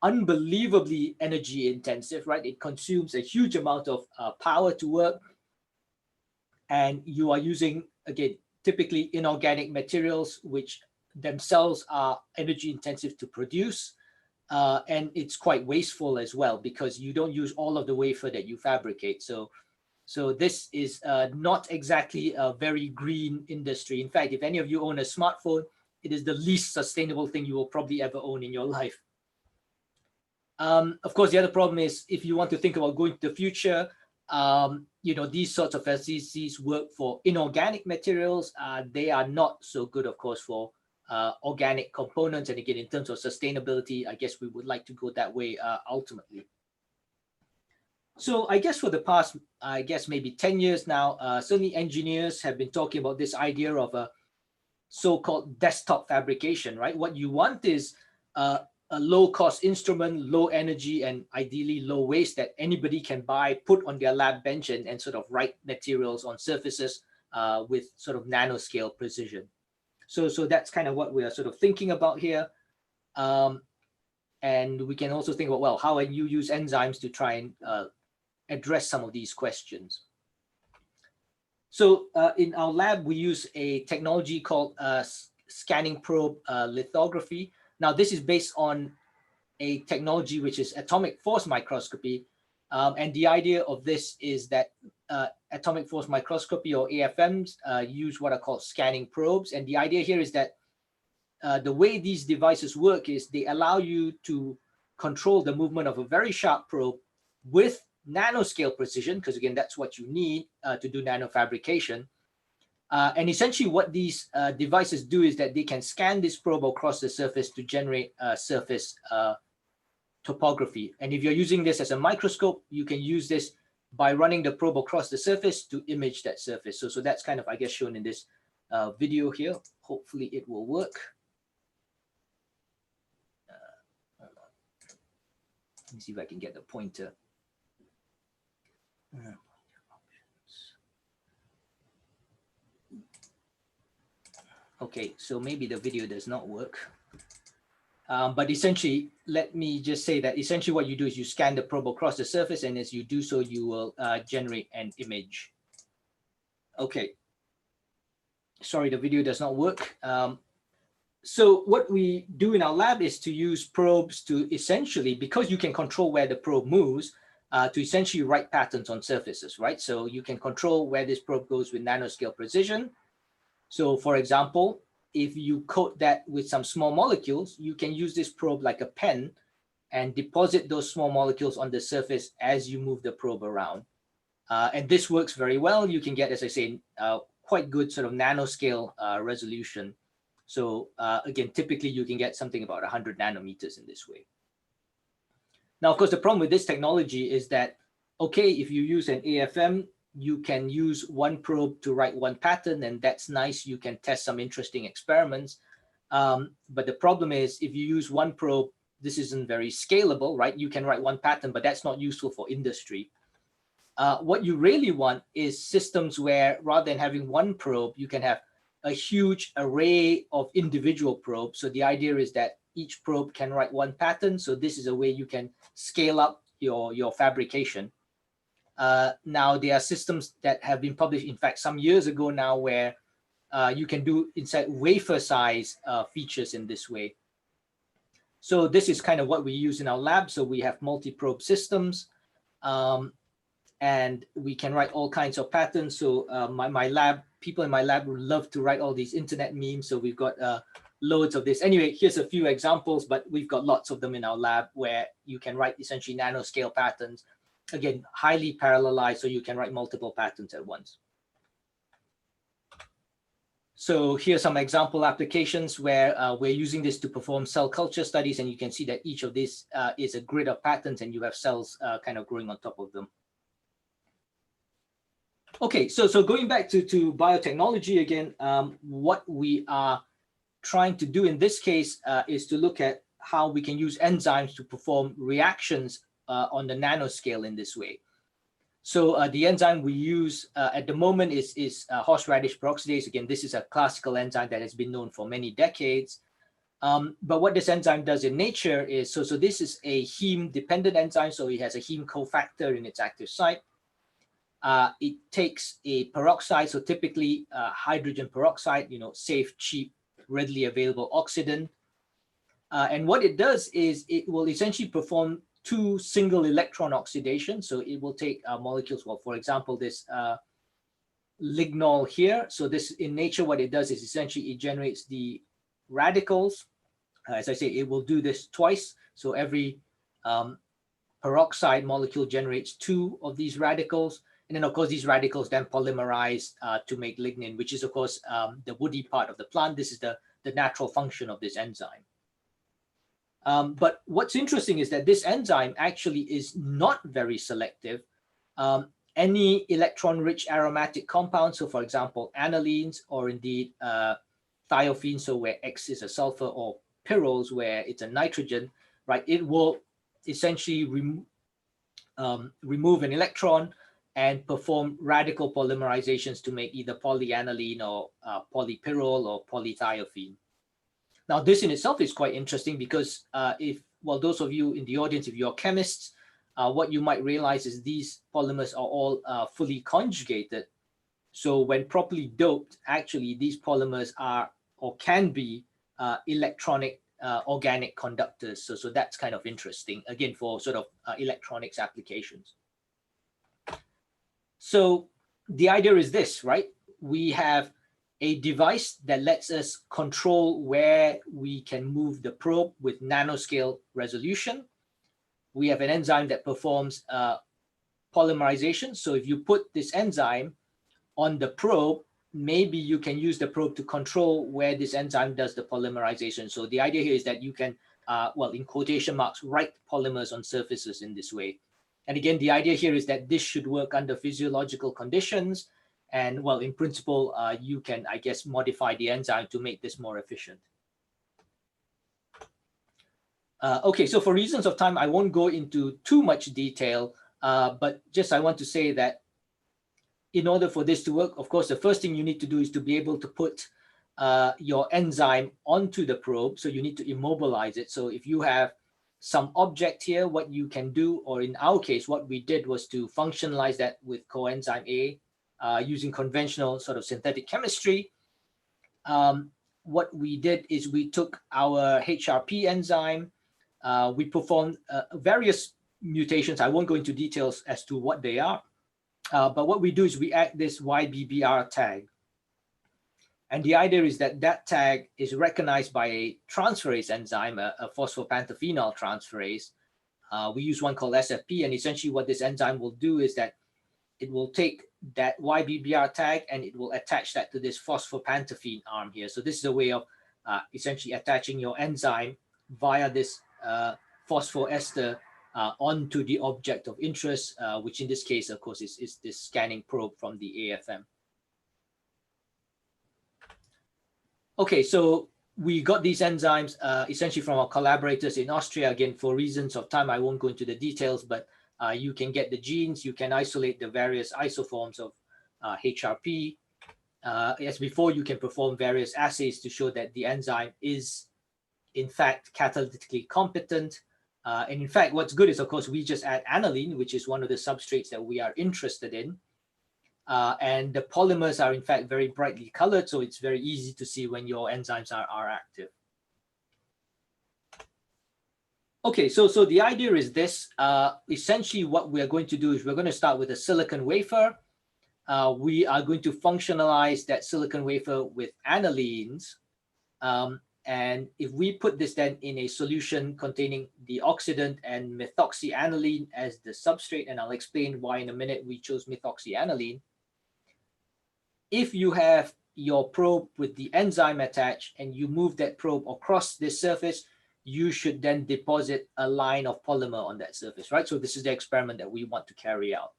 unbelievably energy intensive, right? It consumes a huge amount of power to work. And you are using, again, typically inorganic materials, which themselves are energy intensive to produce. And it's quite wasteful as well, because you don't use all of the wafer that you fabricate. So this is not exactly a very green industry. In fact, if any of you own a smartphone, it is the least sustainable thing you will probably ever own in your life. Of course, the other problem is if you want to think about going to the future, these sorts of facilities work for inorganic materials. They are not so good, of course, for organic components. And again, in terms of sustainability, I guess we would like to go that way ultimately. So I guess for the past, maybe 10 years now, certainly engineers have been talking about this idea of a so-called desktop fabrication, right? What you want is a low-cost instrument, low energy, and ideally low waste that anybody can buy, put on their lab bench, and sort of write materials on surfaces with sort of nanoscale precision. So that's kind of what we are sort of thinking about here. And we can also think about, well, how can you use enzymes to try and address some of these questions? So in our lab, we use a technology called scanning probe lithography. Now, this is based on a technology which is atomic force microscopy. And the idea of this is that atomic force microscopy, or AFMs, use what are called scanning probes. And the idea here is that the way these devices work is they allow you to control the movement of a very sharp probe with nanoscale precision, because again, that's what you need to do nanofabrication. And essentially what these devices do is that they can scan this probe across the surface to generate surface topography. And if you're using this as a microscope, you can use this by running the probe across the surface to image that surface. So that's kind of, I guess, shown in this video here. Hopefully it will work. Let me see if I can get the pointer. Okay, so maybe the video does not work. But essentially, let me just say that essentially what you do is you scan the probe across the surface, and as you do so, you will generate an image. Okay. Sorry, the video does not work. So what we do in our lab is to use probes to essentially, because you can control where the probe moves, to essentially write patterns on surfaces, right? So you can control where this probe goes with nanoscale precision. So for example, if you coat that with some small molecules, you can use this probe like a pen and deposit those small molecules on the surface as you move the probe around. And this works very well. You can get, as I say, quite good sort of nanoscale resolution. So again, typically you can get something about 100 nanometers in this way. Now, of course, the problem with this technology is that, okay, if you use an AFM, you can use one probe to write one pattern, and that's nice. You can test some interesting experiments. But the problem is, if you use one probe, this isn't very scalable, right? You can write one pattern, but that's not useful for industry. What you really want is systems where, rather than having one probe, you can have a huge array of individual probes. So the idea is that each probe can write one pattern. So this is a way you can scale up your fabrication. Now, there are systems that have been published, in fact, some years ago now, where you can do inside wafer size features in this way. So this is kind of what we use in our lab. So we have multi-probe systems, and we can write all kinds of patterns. So my lab, people in my lab would love to write all these internet memes. So we've got loads of this. Anyway, here's a few examples, but we've got lots of them in our lab where you can write essentially nanoscale patterns. Again, highly parallelized, so you can write multiple patterns at once. So here's some example applications where we're using this to perform cell culture studies, and you can see that each of these is a grid of patterns, and you have cells kind of growing on top of them. Okay, so going back to biotechnology again, what we are trying to do in this case is to look at how we can use enzymes to perform reactions on the nanoscale in this way. So the enzyme we use at the moment is horseradish peroxidase. Again, this is a classical enzyme that has been known for many decades. But what this enzyme does in nature is, so this is a heme-dependent enzyme, so it has a heme cofactor in its active site. It takes a peroxide, so typically hydrogen peroxide, safe, cheap, readily available oxidant. And what it does is it will essentially perform two single electron oxidation. So it will take molecules, well, for example, this lignol here. So this, in nature, what it does is essentially it generates the radicals. As I say, it will do this twice. So every peroxide molecule generates two of these radicals. And then, of course, these radicals then polymerize to make lignin, which is, of course, the woody part of the plant. This is the natural function of this enzyme. But what's interesting is that this enzyme actually is not very selective. Any electron-rich aromatic compound, so for example, anilines, or indeed thiophenes, so where X is a sulfur, or pyrols, where it's a nitrogen, right? It will essentially remove an electron and perform radical polymerizations to make either polyaniline or polypyrrole or polythiophene. Now, this in itself is quite interesting because those of you in the audience, if you're chemists, what you might realize is these polymers are all fully conjugated. So when properly doped, actually, these polymers are or can be electronic organic conductors. So that's kind of interesting, again, for sort of electronics applications. So the idea is this, right? We have a device that lets us control where we can move the probe with nanoscale resolution. We have an enzyme that performs polymerization. So if you put this enzyme on the probe, maybe you can use the probe to control where this enzyme does the polymerization. So the idea here is that you can, in quotation marks, write polymers on surfaces in this way. And again, the idea here is that this should work under physiological conditions. And well, in principle, you can, I guess, modify the enzyme to make this more efficient. Okay, so for reasons of time, I won't go into too much detail, but just I want to say that in order for this to work, of course, the first thing you need to do is to be able to put your enzyme onto the probe. So you need to immobilize it. So if you have some object here, what you can do, or in our case, what we did was to functionalize that with coenzyme A using conventional sort of synthetic chemistry. What we did is we took our HRP enzyme, we performed various mutations. I won't go into details as to what they are, but what we do is we add this YBBR tag. And the idea is that that tag is recognized by a transferase enzyme, a phosphopantophenol transferase. We use one called SFP, and essentially what this enzyme will do is that it will take that YBBR tag and it will attach that to this phosphopantophene arm here. So this is a way of essentially attaching your enzyme via this phosphoester onto the object of interest, which in this case, of course, is this scanning probe from the AFM. Okay, so we got these enzymes essentially from our collaborators in Austria. Again, for reasons of time, I won't go into the details, but you can get the genes, you can isolate the various isoforms of HRP. As before, you can perform various assays to show that the enzyme is, in fact, catalytically competent. And in fact, what's good is, of course, we just add aniline, which is one of the substrates that we are interested in. And the polymers are, in fact, very brightly colored, so it's very easy to see when your enzymes are active. Okay, so the idea is this. Essentially, what we are going to do is we're going to start with a silicon wafer. We are going to functionalize that silicon wafer with anilines. And if we put this then in a solution containing the oxidant and methoxyaniline as the substrate, and I'll explain why in a minute we chose methoxyaniline. If you have your probe with the enzyme attached and you move that probe across this surface, you should then deposit a line of polymer on that surface, right? So this is the experiment that we want to carry out.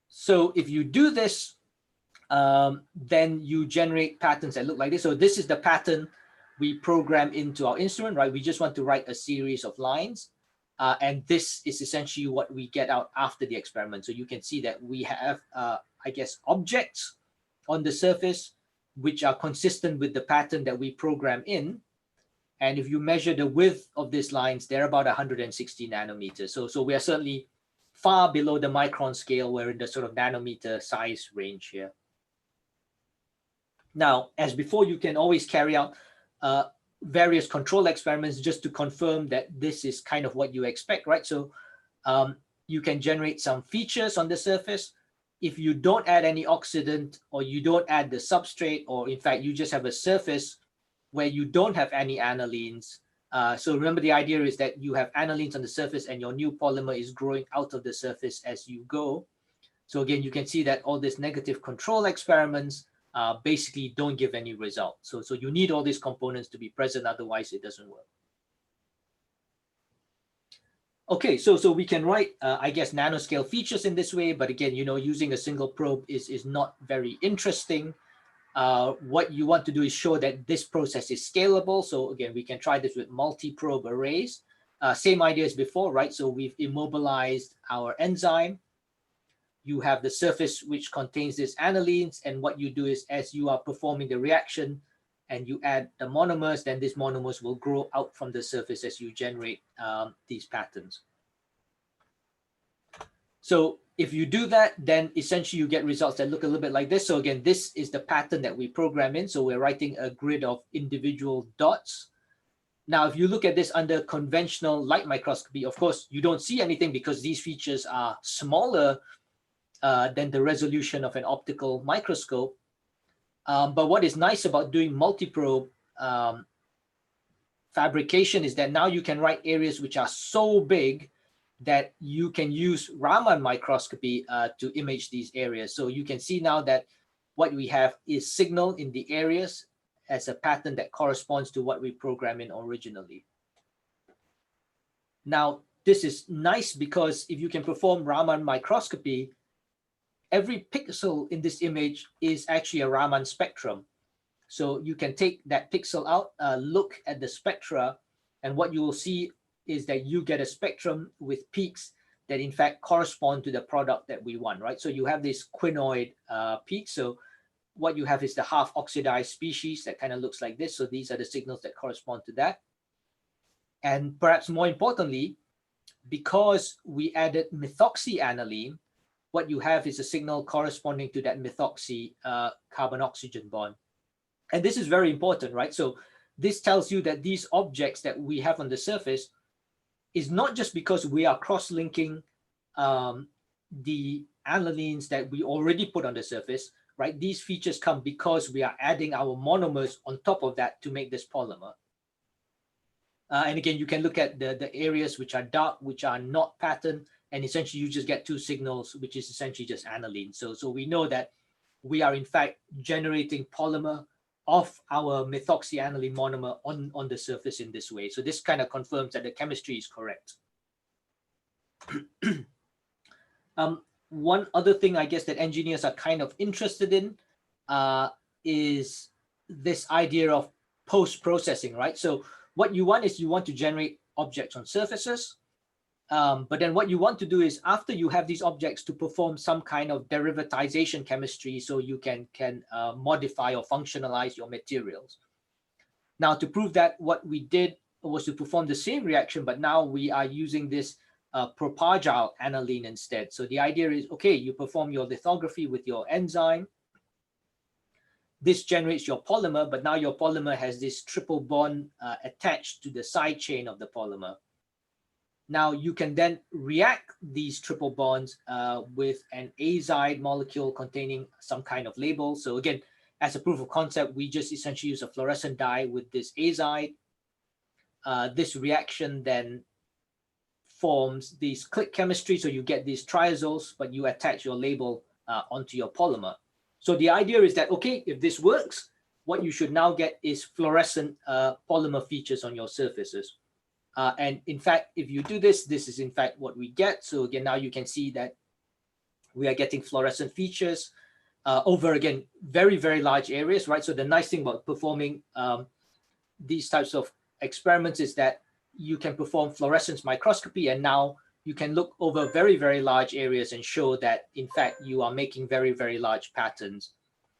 So if you do this, then you generate patterns that look like this. So this is the pattern we program into our instrument, right? We just want to write a series of lines. And this is essentially what we get out after the experiment. So you can see that we have, I guess, objects on the surface which are consistent with the pattern that we program in. And if you measure the width of these lines, they're about 160 nanometers. So we are certainly far below the micron scale. We're in the sort of nanometer size range here. Now, as before, you can always carry out various control experiments just to confirm that this is kind of what you expect, right? So you can generate some features on the surface. If you don't add any oxidant, or you don't add the substrate, or in fact, you just have a surface where you don't have any anilines. So remember, the idea is that you have anilines on the surface and your new polymer is growing out of the surface as you go. So again, you can see that all these negative control experiments basically don't give any result. So you need all these components to be present, otherwise it doesn't work. Okay, so we can write, I guess, nanoscale features in this way, but again, using a single probe is not very interesting. What you want to do is show that this process is scalable. So again, we can try this with multi-probe arrays. Same idea as before, right? So we've immobilized our enzyme. You have the surface which contains these anilines, and what you do is, as you are performing the reaction and you add the monomers, then these monomers will grow out from the surface as you generate these patterns. So if you do that, then essentially you get results that look a little bit like this. So again, this is the pattern that we program in. So we're writing a grid of individual dots. Now, if you look at this under conventional light microscopy, of course, you don't see anything because these features are smaller than the resolution of an optical microscope. But what is nice about doing multi-probe fabrication is that now you can write areas which are so big that you can use Raman microscopy to image these areas. So you can see now that what we have is signal in the areas as a pattern that corresponds to what we programmed in originally. Now, this is nice because if you can perform Raman microscopy, every pixel in this image is actually a Raman spectrum. So you can take that pixel out, look at the spectra, and what you will see is that you get a spectrum with peaks that in fact correspond to the product that we want, right? So you have this quinoid peak. So what you have is the half oxidized species that kind of looks like this. So these are the signals that correspond to that. And perhaps more importantly, because we added methoxyaniline, what you have is a signal corresponding to that methoxy carbon-oxygen bond. And this is very important, right? So this tells you that these objects that we have on the surface is not just because we are cross-linking the anilines that we already put on the surface, right? These features come because we are adding our monomers on top of that to make this polymer. And again, you can look at the areas which are dark, which are not patterned, and essentially you just get two signals, which is essentially just aniline. So we know that we are in fact generating polymer of our methoxyaniline monomer on the surface in this way. So this kind of confirms that the chemistry is correct. One other thing I guess that engineers are kind of interested in is this idea of post-processing, right? So what you want is you want to generate objects on surfaces, but then what you want to do is after you have these objects to perform some kind of derivatization chemistry so you can modify or functionalize your materials. Now to prove that, what we did was to perform the same reaction, but now we are using this propargyl aniline instead. So the idea is, okay, you perform your lithography with your enzyme. This generates your polymer, but now your polymer has this triple bond attached to the side chain of the polymer. Now you can then react these triple bonds with an azide molecule containing some kind of label. So again, as a proof of concept, we just essentially use a fluorescent dye with this azide. This reaction then forms these click chemistry. So you get these triazoles, but you attach your label onto your polymer. So the idea is that, okay, if this works, what you should now get is fluorescent polymer features on your surfaces. And in fact, if you do this, this is in fact what we get. So again, now you can see that we are getting fluorescent features over, again, very, very large areas, right? So the nice thing about performing these types of experiments is that you can perform fluorescence microscopy, and now you can look over very, very large areas and show that, in fact, you are making very, very large patterns.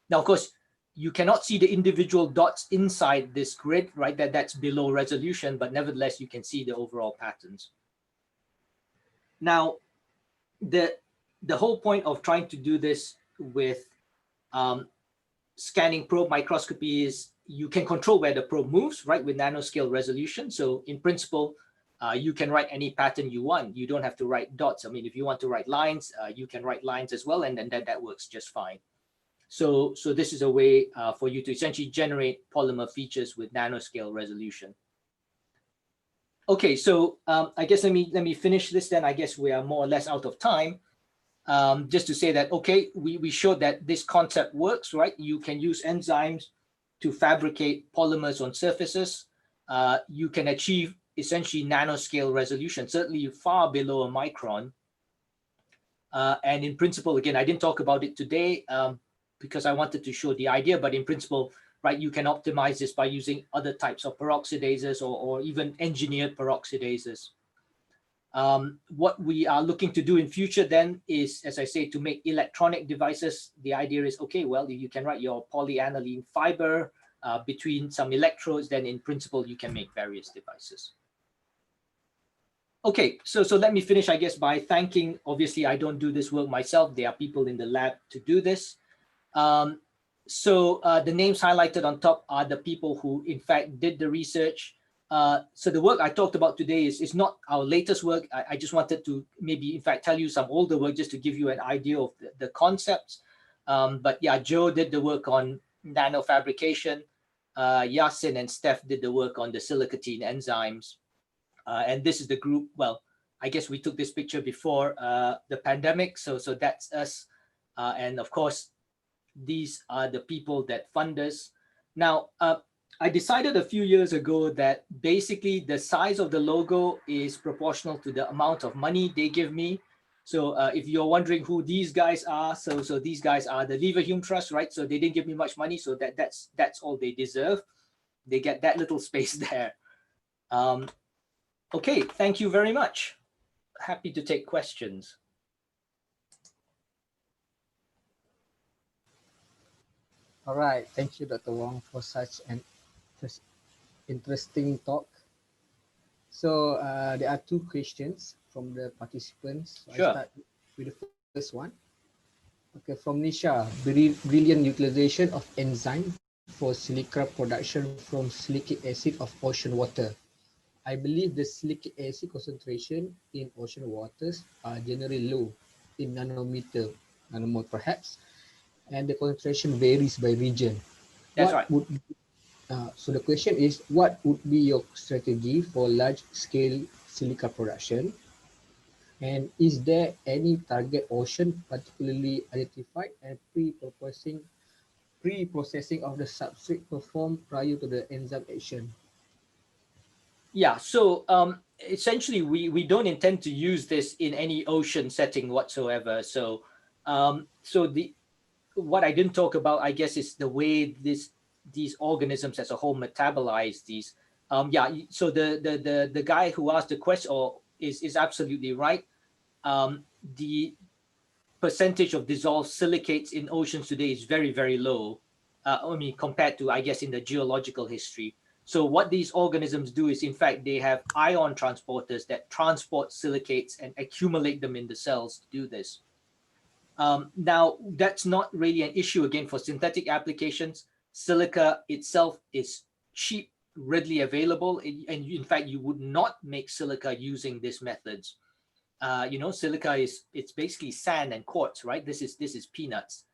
Now, of course, you cannot see the individual dots inside this grid, right? That's below resolution, but nevertheless, you can see the overall patterns. Now, the whole point of trying to do this with scanning probe microscopy is you can control where the probe moves, right, with nanoscale resolution. So in principle, you can write any pattern you want. You don't have to write dots. I mean, if you want to write lines, you can write lines as well, and then that works just fine. So this is a way for you to essentially generate polymer features with nanoscale resolution. Okay, so I guess let me finish this then. I guess we are more or less out of time. Just to say that, okay, we showed that this concept works, right? You can use enzymes to fabricate polymers on surfaces. You can achieve essentially nanoscale resolution, certainly far below a micron. And in principle, again, I didn't talk about it today because I wanted to show the idea, but in principle, right, you can optimize this by using other types of peroxidases or even engineered peroxidases. What we are looking to do in future then is, as I say, to make electronic devices. The idea is, okay, well, if you can write your polyaniline fiber between some electrodes, then in principle, you can make various devices. Okay, so let me finish, I guess, by thanking, obviously, I don't do this work myself. There are people in the lab to do this. The names highlighted on top are the people who, in fact, did the research. So the work I talked about today is not our latest work. I just wanted to maybe, in fact, tell you some older work just to give you an idea of the concepts. But yeah, Joe did the work on nanofabrication. Yasin and Steph did the work on the silicatein enzymes. And this is the group. Well, I guess we took this picture before the pandemic. So that's us. And of course, these are the people that fund us. Now, I decided a few years ago that basically the size of the logo is proportional to the amount of money they give me. So if you're wondering who these guys are, so these guys are the Leverhulme Trust, right? So they didn't give me much money, so that's all they deserve. They get that little space there. Okay, thank you very much. Happy to take questions. All right, thank you, Dr. Wong, for such an interesting talk. So there are two questions from the participants. So Sure. I start with the first one. Okay, from Nisha, brilliant utilization of enzyme for silica production from silicate acid of ocean water. I believe the silicate acid concentration in ocean waters are generally low in nanomole perhaps, and the concentration varies by region. That's What right. would So the question is, what would be your strategy for large-scale silica production? And is there any target ocean particularly identified and pre-processing of the substrate performed prior to the enzyme action? Yeah, so essentially we don't intend to use this in any ocean setting whatsoever. So what I didn't talk about, I guess, is the way these organisms as a whole metabolize these. Yeah, so the guy who asked the question is absolutely right. The percentage of dissolved silicates in oceans today is very, very low. I mean, compared to, I guess, in the geological history. So what these organisms do is, in fact, they have ion transporters that transport silicates and accumulate them in the cells to do this. Now, that's not really an issue, again, for synthetic applications. Silica itself is cheap, readily available, and in fact, you would not make silica using these methods. Silica it's basically sand and quartz, right? This is peanuts.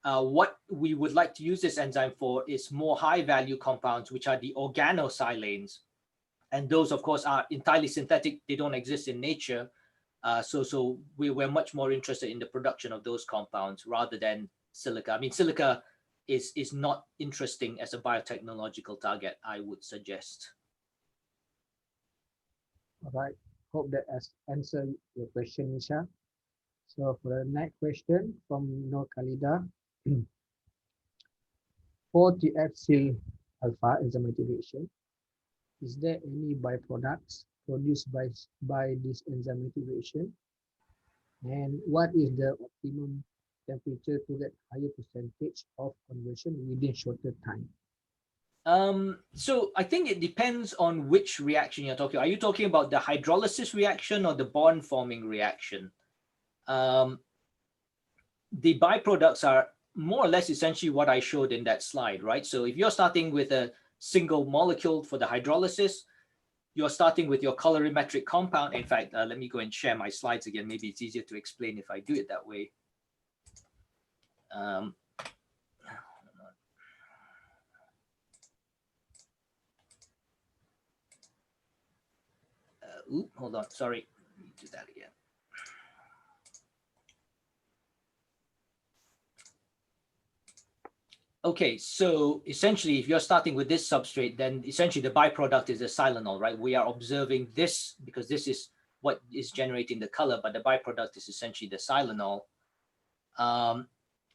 What we would like to use this enzyme for is more high value compounds, which are the organosilanes. And those, of course, are entirely synthetic. They don't exist in nature. So we're much more interested in the production of those compounds rather than silica. I mean, silica is not interesting as a biotechnological target, I would suggest. All right, hope that has answered your question, Nisha. So for the next question from Nur Khalida, for TF-sil alpha enzymatic reaction, is there any byproducts produced by this enzymatic reaction? And what is the optimum temperature to get higher percentage of conversion within shorter time? So I think it depends on which reaction you're talking about. Are you talking about the hydrolysis reaction or the bond forming reaction? The byproducts are more or less essentially what I showed in that slide, right? So if you're starting with a single molecule for the hydrolysis, you're starting with your colorimetric compound. In fact, let me go and share my slides again. Maybe it's easier to explain if I do it that way. Hold on, sorry, let me do that again. Okay, so essentially, if you're starting with this substrate, then essentially the byproduct is a silanol, right? We are observing this because this is what is generating the color, but the byproduct is essentially the silanol.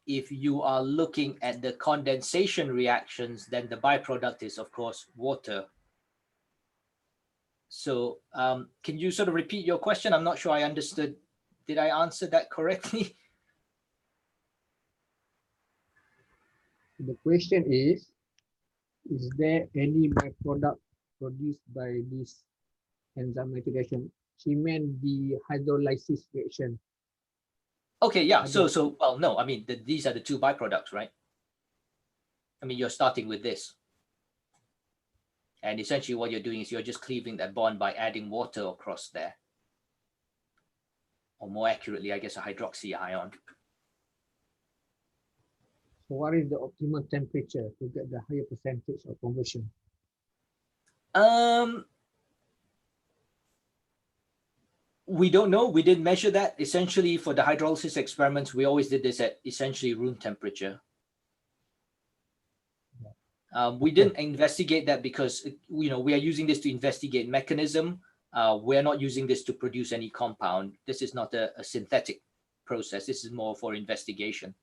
If you are looking at the condensation reactions, then the byproduct is, of course, water. So can you sort of repeat your question? I'm not sure I understood. Did I answer that correctly? The question is there any byproduct produced by this enzymatic reaction? She meant the hydrolysis reaction. Okay, yeah. So well, no, I mean, these are the two byproducts, right? I mean, you're starting with this. And essentially what you're doing is you're just cleaving that bond by adding water across there. Or more accurately, I guess, a hydroxy ion. So what is the optimal temperature to get the higher percentage of conversion? We don't know. We didn't measure that. Essentially, for the hydrolysis experiments, we always did this at essentially room temperature. We didn't investigate that because, we are using this to investigate mechanism. We're not using this to produce any compound. This is not a synthetic process. This is more for investigation.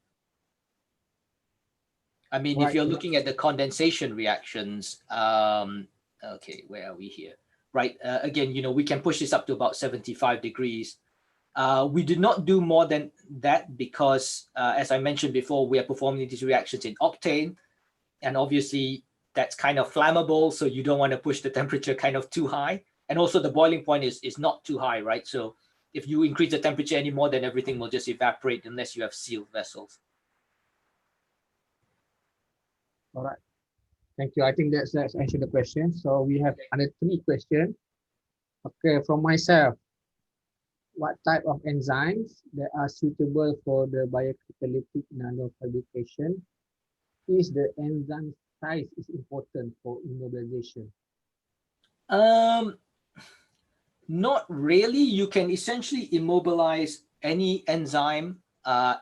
I mean, if you're looking at the condensation reactions, okay, where are we here? Right, again, we can push this up to about 75 degrees. We did not do more than that because, as I mentioned before, we are performing these reactions in octane, and obviously that's kind of flammable, so you don't want to push the temperature kind of too high. And also the boiling point is not too high, right? So if you increase the temperature anymore, then everything will just evaporate unless you have sealed vessels. All right. Thank you. I think that's answered the question. So we have another 3 questions. Okay, from myself, what type of enzymes that are suitable for the biocatalytic nanofabrication? Is the enzyme size is important for immobilization? Not really. You can essentially immobilize any enzyme.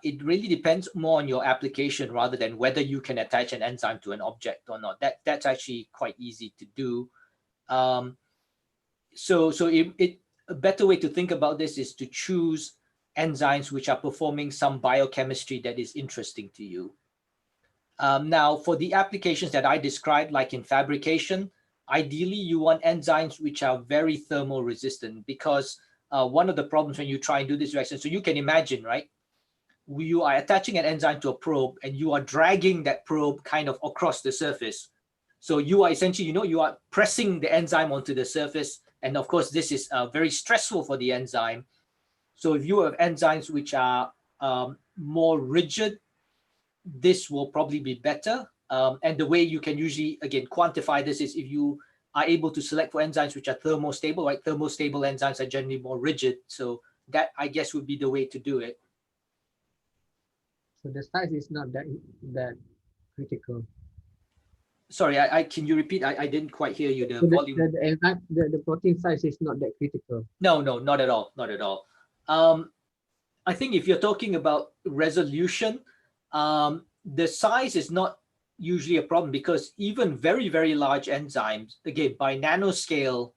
It really depends more on your application rather than whether you can attach an enzyme to an object or not. That's actually quite easy to do. So a better way to think about this is to choose enzymes which are performing some biochemistry that is interesting to you. Now, for the applications that I described, like in fabrication, ideally you want enzymes which are very thermal resistant, because one of the problems when you try and do this reaction, so you can imagine, right? You are attaching an enzyme to a probe and you are dragging that probe kind of across the surface. So you are essentially, you are pressing the enzyme onto the surface. And of course, this is very stressful for the enzyme. So if you have enzymes which are more rigid, this will probably be better. And the way you can usually, again, quantify this is if you are able to select for enzymes which are thermostable, right? Thermostable enzymes are generally more rigid. So that, I guess, would be the way to do it. So the size is not that critical. Sorry, can you repeat? I didn't quite hear you. The so volume. The protein size is not that critical. No, not at all. Not at all. I think if you're talking about resolution, the size is not usually a problem, because even very, very large enzymes, again, by nanoscale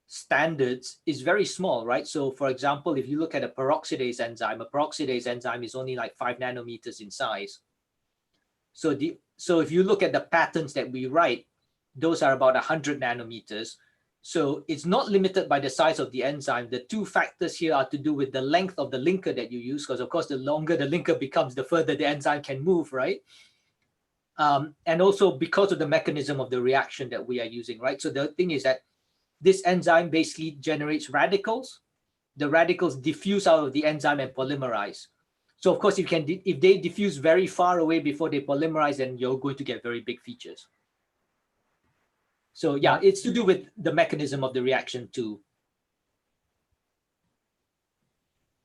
standards, is very small, right? So for example, if you look at a peroxidase enzyme is only like 5 nanometers in size. So if you look at the patterns that we write, those are about 100 nanometers. So it's not limited by the size of the enzyme. The 2 factors here are to do with the length of the linker that you use, because of course, the longer the linker becomes, the further the enzyme can move, right? And also because of the mechanism of the reaction that we are using, right? So the thing is that this enzyme basically generates radicals. The radicals diffuse out of the enzyme and polymerize. So of course, if they diffuse very far away before they polymerize, then you're going to get very big features. So yeah, it's to do with the mechanism of the reaction too.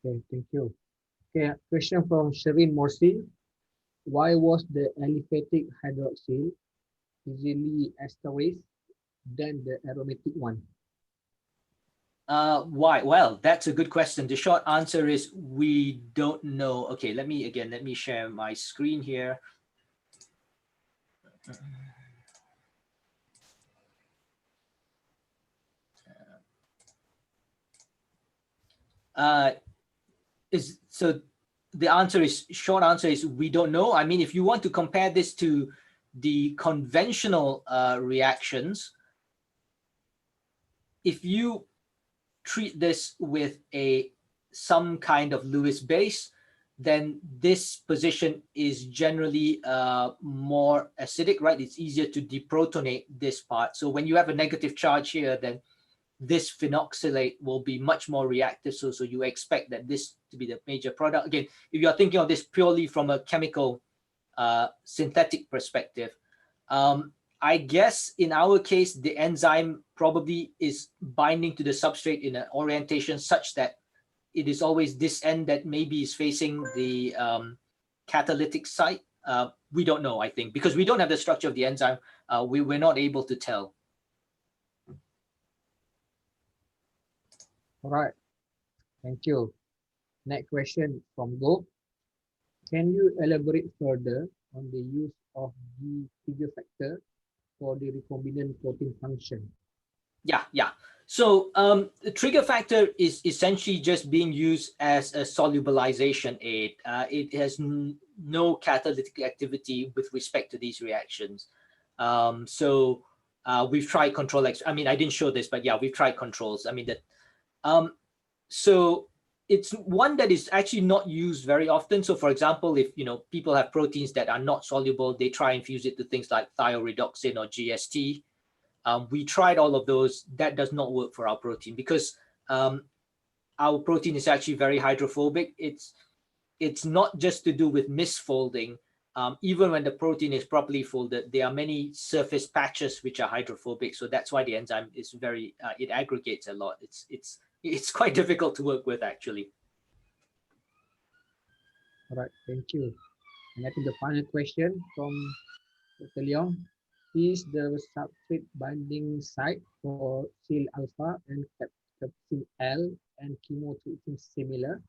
Okay, thank you. Okay, question from Shireen Morsi. Why was the aliphatic hydroxyl easily esterase than the aromatic one? Why? Well, that's a good question. The short answer is we don't know. Okay, let me share my screen here. So the short answer is we don't know. I mean, if you want to compare this to the conventional reactions, if you treat this with some kind of Lewis base, then this position is generally more acidic, right? It's easier to deprotonate this part. So when you have a negative charge here, then this phenoxylate will be much more reactive. So you expect that this to be the major product. Again, if you're thinking of this purely from a chemical synthetic perspective, I guess in our case, the enzyme probably is binding to the substrate in an orientation such that it is always this end that maybe is facing the catalytic site. We don't know, I think, because we don't have the structure of the enzyme. We're not able to tell. All right, thank you. Next question from Go. Can you elaborate further on the use of the trigger factor for the recombinant protein function? Yeah. So the trigger factor is essentially just being used as a solubilization aid. It has no catalytic activity with respect to these reactions. We've tried control X. I mean, I didn't show this, but yeah, we've tried controls. I mean that. So it's one that is actually not used very often. So for example, if people have proteins that are not soluble, they try and fuse it to things like thioredoxin or GST. We tried all of those. That does not work for our protein because our protein is actually very hydrophobic. It's not just to do with misfolding. Even when the protein is properly folded, there are many surface patches which are hydrophobic. So that's why the enzyme is very, it aggregates a lot. It's quite difficult to work with actually. All right, thank you. And I think the final question from Dr. Leong, is the substrate binding site for sil alpha and capsin L and chemotrypsin similar?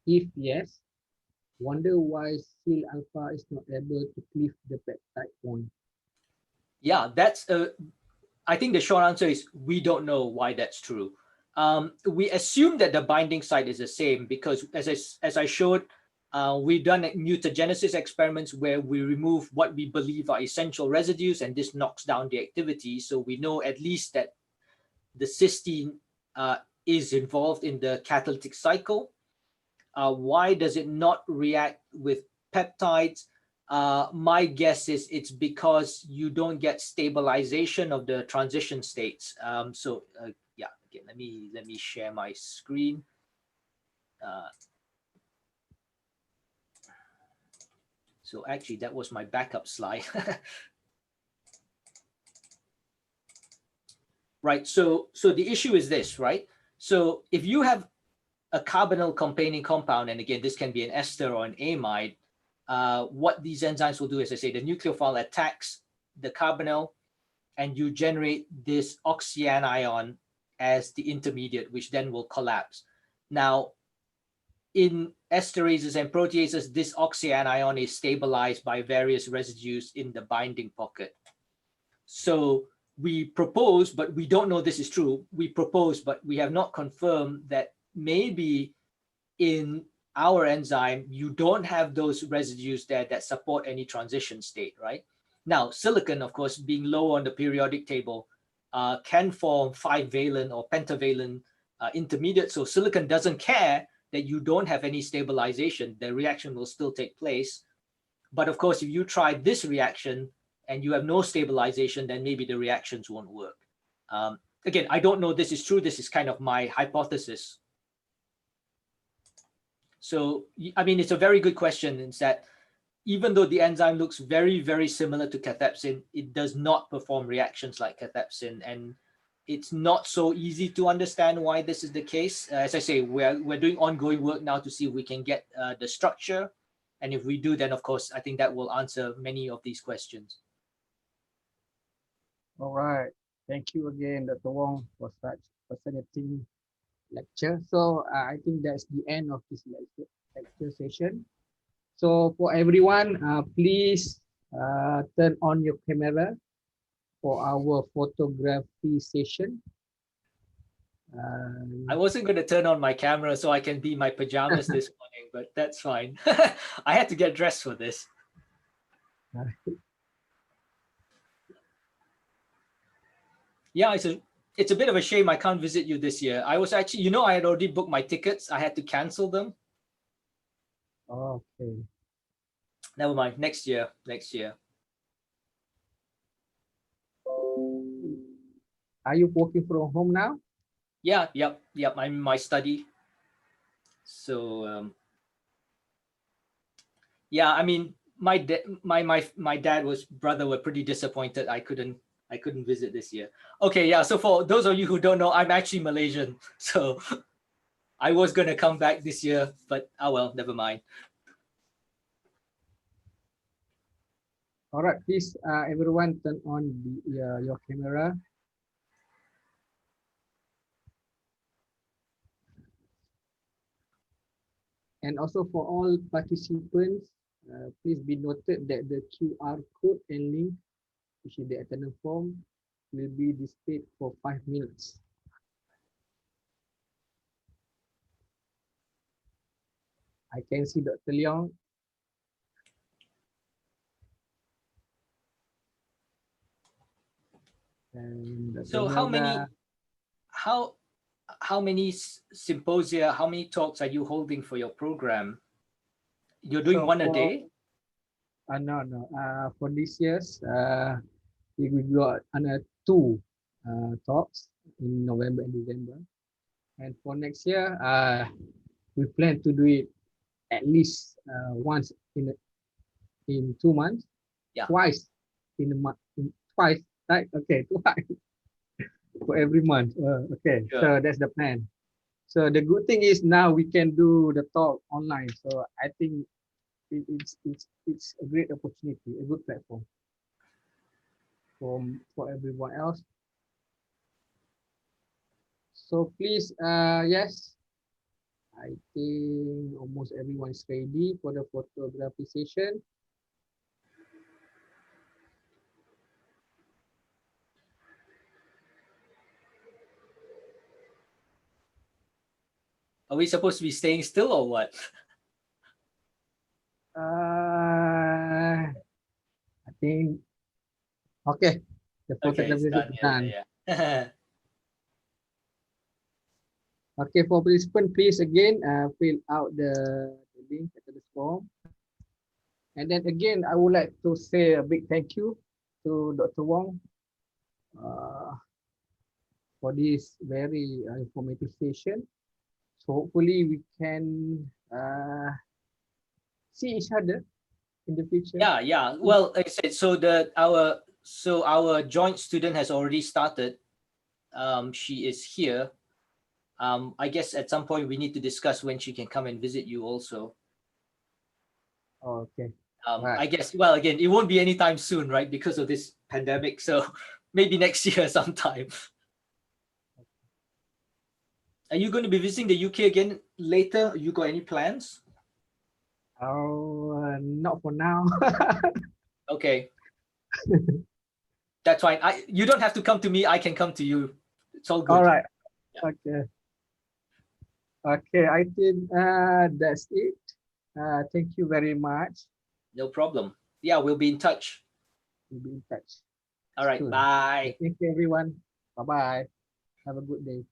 If yes, wonder why sil alpha is not able to cleave the peptide bond. Yeah, I think the short answer is we don't know why that's true. We assume that the binding site is the same because as I showed, we've done mutagenesis experiments where we remove what we believe are essential residues, and this knocks down the activity. So we know at least that the cysteine is involved in the catalytic cycle. Why does it not react with peptides? My guess is it's because you don't get stabilization of the transition states. Yeah, again, let me share my screen. So actually, that was my backup slide. Right. So the issue is this, right? So if you have a carbonyl containing compound, and again, this can be an ester or an amide, what these enzymes will do, as I say, the nucleophile attacks the carbonyl, and you generate this oxyanion as the intermediate, which then will collapse. Now, in esterases and proteases, this oxyanion is stabilized by various residues in the binding pocket. So we propose, but we don't know this is true. We propose, but we have not confirmed that maybe in our enzyme, you don't have those residues there that support any transition state, right? Now, silicon, of course, being low on the periodic table, can form 5-valent or pentavalent intermediate. So silicon doesn't care that you don't have any stabilization. The reaction will still take place. But of course, if you try this reaction and you have no stabilization, then maybe the reactions won't work. Again, I don't know this is true. This is kind of my hypothesis. So, I mean, it's a very good question. It's that even though the enzyme looks very, very similar to cathepsin, it does not perform reactions like cathepsin. And it's not so easy to understand why this is the case. As I say, we're doing ongoing work now to see if we can get the structure. And if we do, then of course, I think that will answer many of these questions. All right. Thank you again, Dr. Wong, for such fascinating lecture. So I think that's the end of this lecture session. So for everyone, please turn on your camera for our photography session. I wasn't going to turn on my camera so I can be in my pajamas this morning, but that's fine. I had to get dressed for this. Yeah, it's a bit of a shame I can't visit you this year. I was actually, I had already booked my tickets. I had to cancel them. Okay. Never mind. Next year. Are you working from home now? Yeah, yep. I'm in my study. So yeah, I mean, my brother were pretty disappointed I couldn't visit this year. Okay, yeah. So for those of you who don't know, I'm actually Malaysian. So I was gonna come back this year, but oh well, never mind. All right, please, everyone, turn on your camera. And also for all participants, Please be noted that the QR code and link, which is the attendance form, will be displayed for 5 minutes. I can see Dr. Leong. And Dr. So how Melda. many symposia, how many talks are you holding for your program? You're doing one a day? No. For this year's, we got 2 talks in November and December. And for next year, we plan to do it at least once in 2 months. Yeah. Twice in a month. Twice, right? Okay, twice for every month. Okay, Sure. so that's the plan. So the good thing is now we can do the talk online. So I think it's a great opportunity, a good platform for everyone else. So please, yes, I think almost everyone is ready for the photography session. Are we supposed to be staying still or what? I think, okay, the Okay, it's photography done. is done. Yeah. Okay, for participants, please again fill out the link at the form. And then again, I would like to say a big thank you to Dr. Wong for this very informative session. So hopefully we can see each other in the future. Yeah. Well, like I said, so our joint student has already started. She is here. I guess at some point we need to discuss when she can come and visit you also. Okay. I Right. guess, well, again, it won't be anytime soon, right? Because of this pandemic. So maybe next year sometime. Are you going to be visiting the UK again later? You got any plans? Oh, not for now. Okay. That's fine. You don't have to come to me. I can come to you. It's all good. All right. Yeah. Okay. Okay, I think that's it. Thank you very much. No problem. Yeah, we'll be in touch. We'll be in touch. All right. Soon. Bye. Thank you, everyone. Bye-bye. Have a good day.